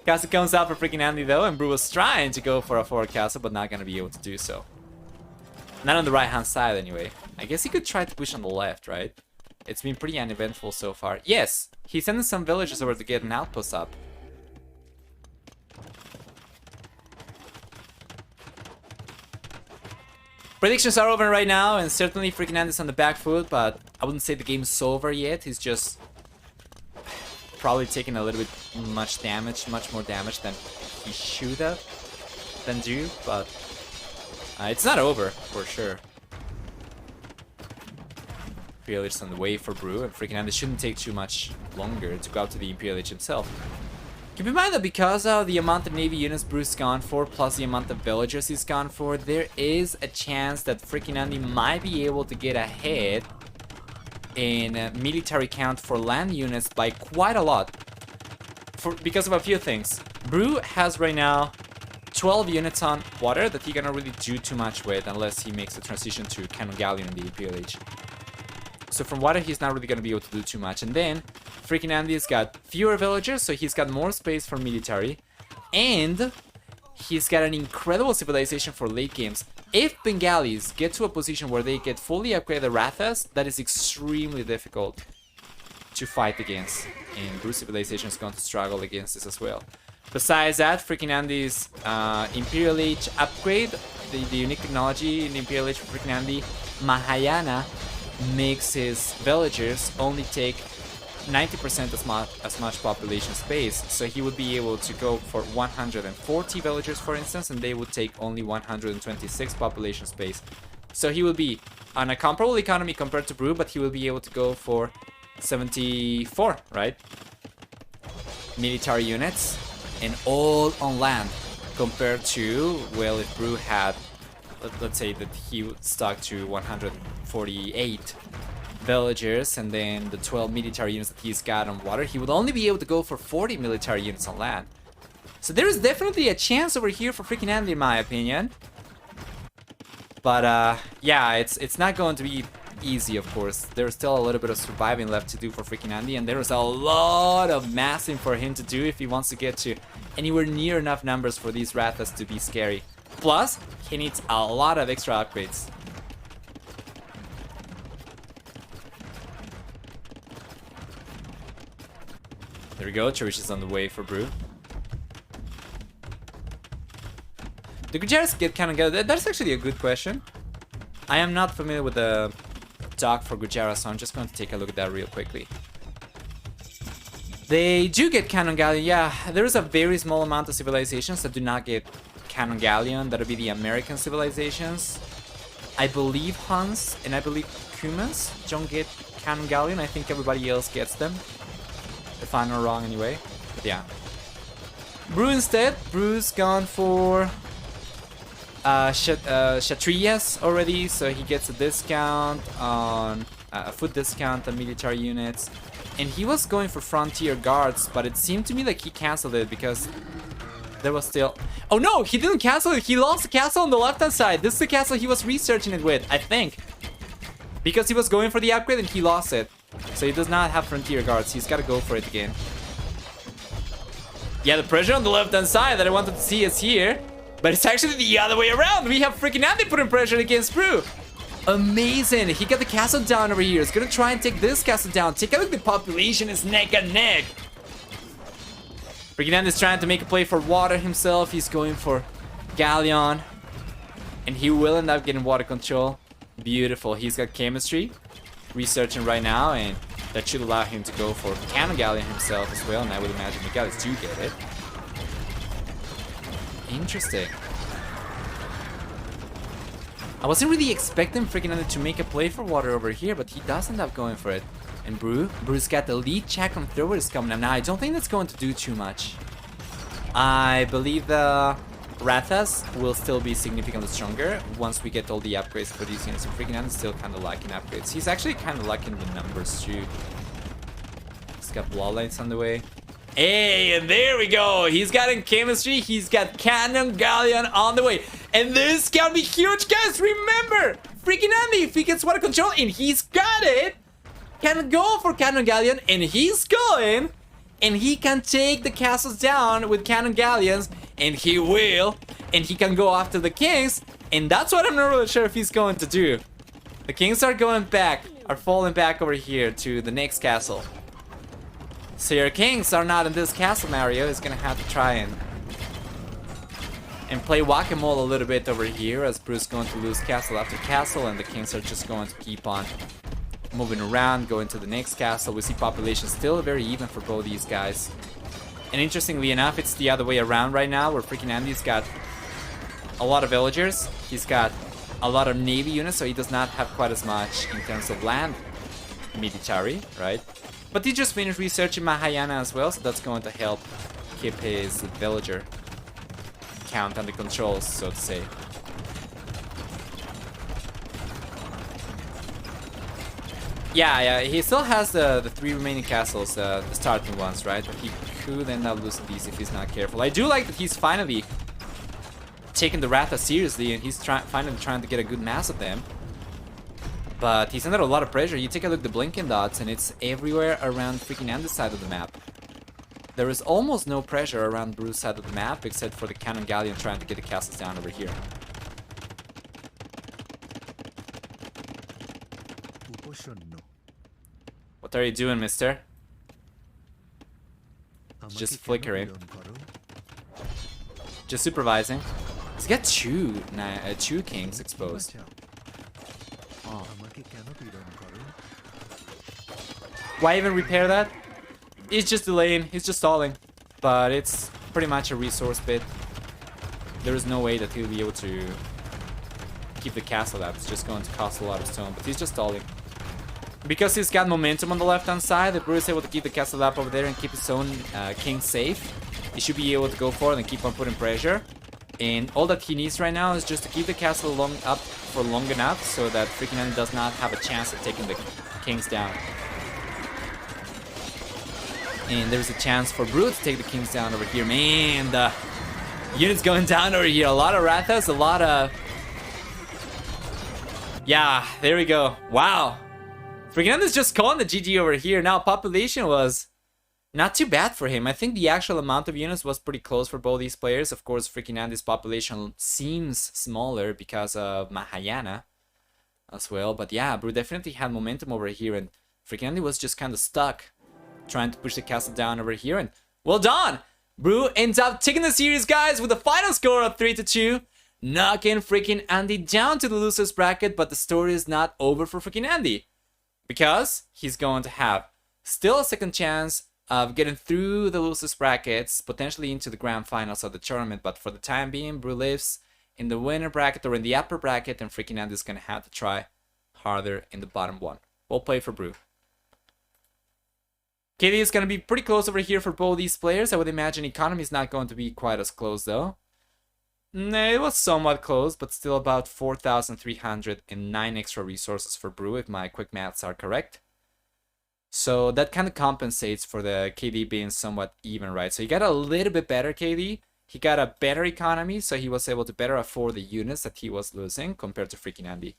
Castle comes out for FreakinAndy though, and Brew was trying to go for a forward castle, but not gonna be able to do so. Not on the right hand side anyway. I guess he could try to push on the left, right? It's been pretty uneventful so far. Yes, he's sending some villagers over to get an outpost up. Predictions are over right now, and certainly FreakinAndy's on the back foot, but I wouldn't say the game's over yet. He's just probably taking a little bit much more damage than he should have do, but it's not over for sure. Imperial Lich is on the way for Brew, and FreakinAndy shouldn't take too much longer to go out to the Imperial Lich himself. Keep in mind that because of the amount of Navy units Brew's gone for, plus the amount of villagers he's gone for, there is a chance that FreakinAndy might be able to get ahead in military count for land units by quite a lot. Because of a few things. Brew has right now 12 units on water that he cannot really do too much with unless he makes the transition to Cannon Galleon in the Imperial Age. So from water, he's not really going to be able to do too much. And then FreakinAndy's got fewer villagers, so he's got more space for military. And he's got an incredible civilization for late games. If Bengalis get to a position where they get fully upgraded Rathas, that is extremely difficult to fight against. And Brew Civilization is going to struggle against this as well. Besides that, FreakinAndy's Imperial Age upgrade, the unique technology in the Imperial Age for FreakinAndy, Mahayana, makes his villagers only take 90% as much population space. So he would be able to go for 140 villagers, for instance, and they would take only 126 population space. So he will be on a comparable economy compared to Brew, but he will be able to go for 74, right? Military units, and all on land, compared to, well, if Brew had, let's say that he stuck to 148 villagers and then the 12 military units that he's got on water, he would only be able to go for 40 military units on land. So there is definitely a chance over here for FreakinAndy, in my opinion. But yeah, it's not going to be easy, of course. There's still a little bit of surviving left to do for FreakinAndy, and there's a lot of massing for him to do if he wants to get to anywhere near enough numbers for these Rathas to be scary. Plus, he needs a lot of extra upgrades. There we go, Cherish is on the way for Brew. Do Gujaras get kind of good? That's actually a good question. I am not familiar with the doc for Gujara, so I'm just going to take a look at that real quickly. They do get Cannon Galleon, yeah. There is a very small amount of civilizations that do not get Cannon Galleon. That would be the American civilizations. I believe Huns and I believe Cumans don't get Cannon Galleon. I think everybody else gets them, if I'm not wrong anyway. But yeah. Brew instead. Brew's gone for Kshatriyas already, so he gets a discount on a food discount on military units. And he was going for Frontier Guards, but it seemed to me like he cancelled it because there was still... Oh no, he didn't cancel it. He lost the castle on the left-hand side. This is the castle he was researching it with, I think. Because he was going for the upgrade and he lost it. So he does not have Frontier Guards. He's got to go for it again. Yeah, the pressure on the left-hand side that I wanted to see is here. But it's actually the other way around. We have FreakinAndy putting pressure against Brew. Amazing. He got the castle down over here. He's going to try and take this castle down. Take a look. The population is neck and neck. FreakinAndy is trying to make a play for water himself. He's going for Galleon. And he will end up getting water control. Beautiful. He's got chemistry. Researching right now. And that should allow him to go for Cannon Galleon himself as well. And I would imagine the Galleons do get it. Interesting. I wasn't really expecting FreakinAndy to make a play for water over here, but he does end up going for it. And Bru's got the lead check from throwers coming up now. I don't think that's going to do too much. I believe the Rathas will still be significantly stronger once we get all the upgrades for these units. And FreakinAndy is still kind of lacking upgrades. He's actually kind of lacking the numbers too. He's got bloodlines on the way. Hey, and there we go. He's got in chemistry. He's got Cannon Galleon on the way. And this can be huge, guys. Remember, FreakinAndy, if he gets water control, and he's got it, can go for Cannon Galleon, and he's going. And he can take the castles down with Cannon Galleons, and he will. And he can go after the kings, and that's what I'm not really sure if he's going to do. The kings are going back, are falling back over here to the next castle. So your kings are not in this castle, Mario. Is gonna have to try and play whack-a-mole a little bit over here, as Bruce going to lose castle after castle, and the kings are just going to keep on moving around, going to the next castle. We see population still very even for both these guys. And interestingly enough, it's the other way around right now, where FreakinAndy's got a lot of villagers. He's got a lot of navy units, so he does not have quite as much in terms of land military, right? But he just finished researching Mahayana as well, so that's going to help keep his villager count under control, so to say. Yeah, he still has the 3 remaining castles, the starting ones, right? But he could end up losing these if he's not careful. I do like that he's finally taking the Ratha seriously, and he's finally trying to get a good mass of them. But he's under a lot of pressure. You take a look at the blinking dots, and it's everywhere around FreakinAndy's side of the map. There is almost no pressure around Bruce's side of the map, except for the Cannon Galleon trying to get the castles down over here. What are you doing, mister? Just flickering. Just supervising. He's got two kings exposed. Oh. Why even repair that? He's just delaying, he's just stalling. But it's pretty much a resource bit. There is no way that he'll be able to keep the castle up. It's just going to cost a lot of stone, but he's just stalling. Because he's got momentum on the left-hand side, if Bruce is able to keep the castle up over there and keep his own king safe, he should be able to go for it and keep on putting pressure. And all that he needs right now is just to keep the castle up for long enough so that FreakinAndy does not have a chance of taking the kings down. And there's a chance for Brute to take the kings down over here. Man, the units going down over here. A lot of Rathas, a lot of... Yeah, there we go. Wow. FreakinAndy's just calling the GG over here. Now, population was not too bad for him. I think the actual amount of units was pretty close for both these players. Of course, FreakinAndy's population seems smaller because of Mahayana as well. But yeah, Brew definitely had momentum over here, and FreakinAndy was just kind of stuck trying to push the castle down over here. And well done! Brew ends up taking the series, guys, with a final score of 3-2. Knocking FreakinAndy down to the losers bracket, but the story is not over for FreakinAndy, because he's going to have still a second chance of getting through the losers brackets, potentially into the grand finals of the tournament. But for the time being, Brew lives in the winner bracket or in the upper bracket, and FreakinAndy is going to have to try harder in the bottom one. We'll play for Brew. KD is going to be pretty close over here for both these players. I would imagine economy is not going to be quite as close though. It was somewhat close, but still about 4,309 extra resources for Brew, if my quick maths are correct. So that kind of compensates for the KD being somewhat even, right? So he got a little bit better KD. He got a better economy, so he was able to better afford the units that he was losing compared to FreakinAndy.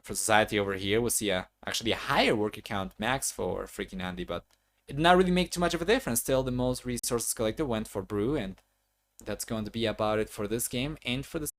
For society over here, we'll see actually a higher worker count max for FreakinAndy, but it did not really make too much of a difference. Still, the most resources collected went for Brew, and that's going to be about it for this game and for this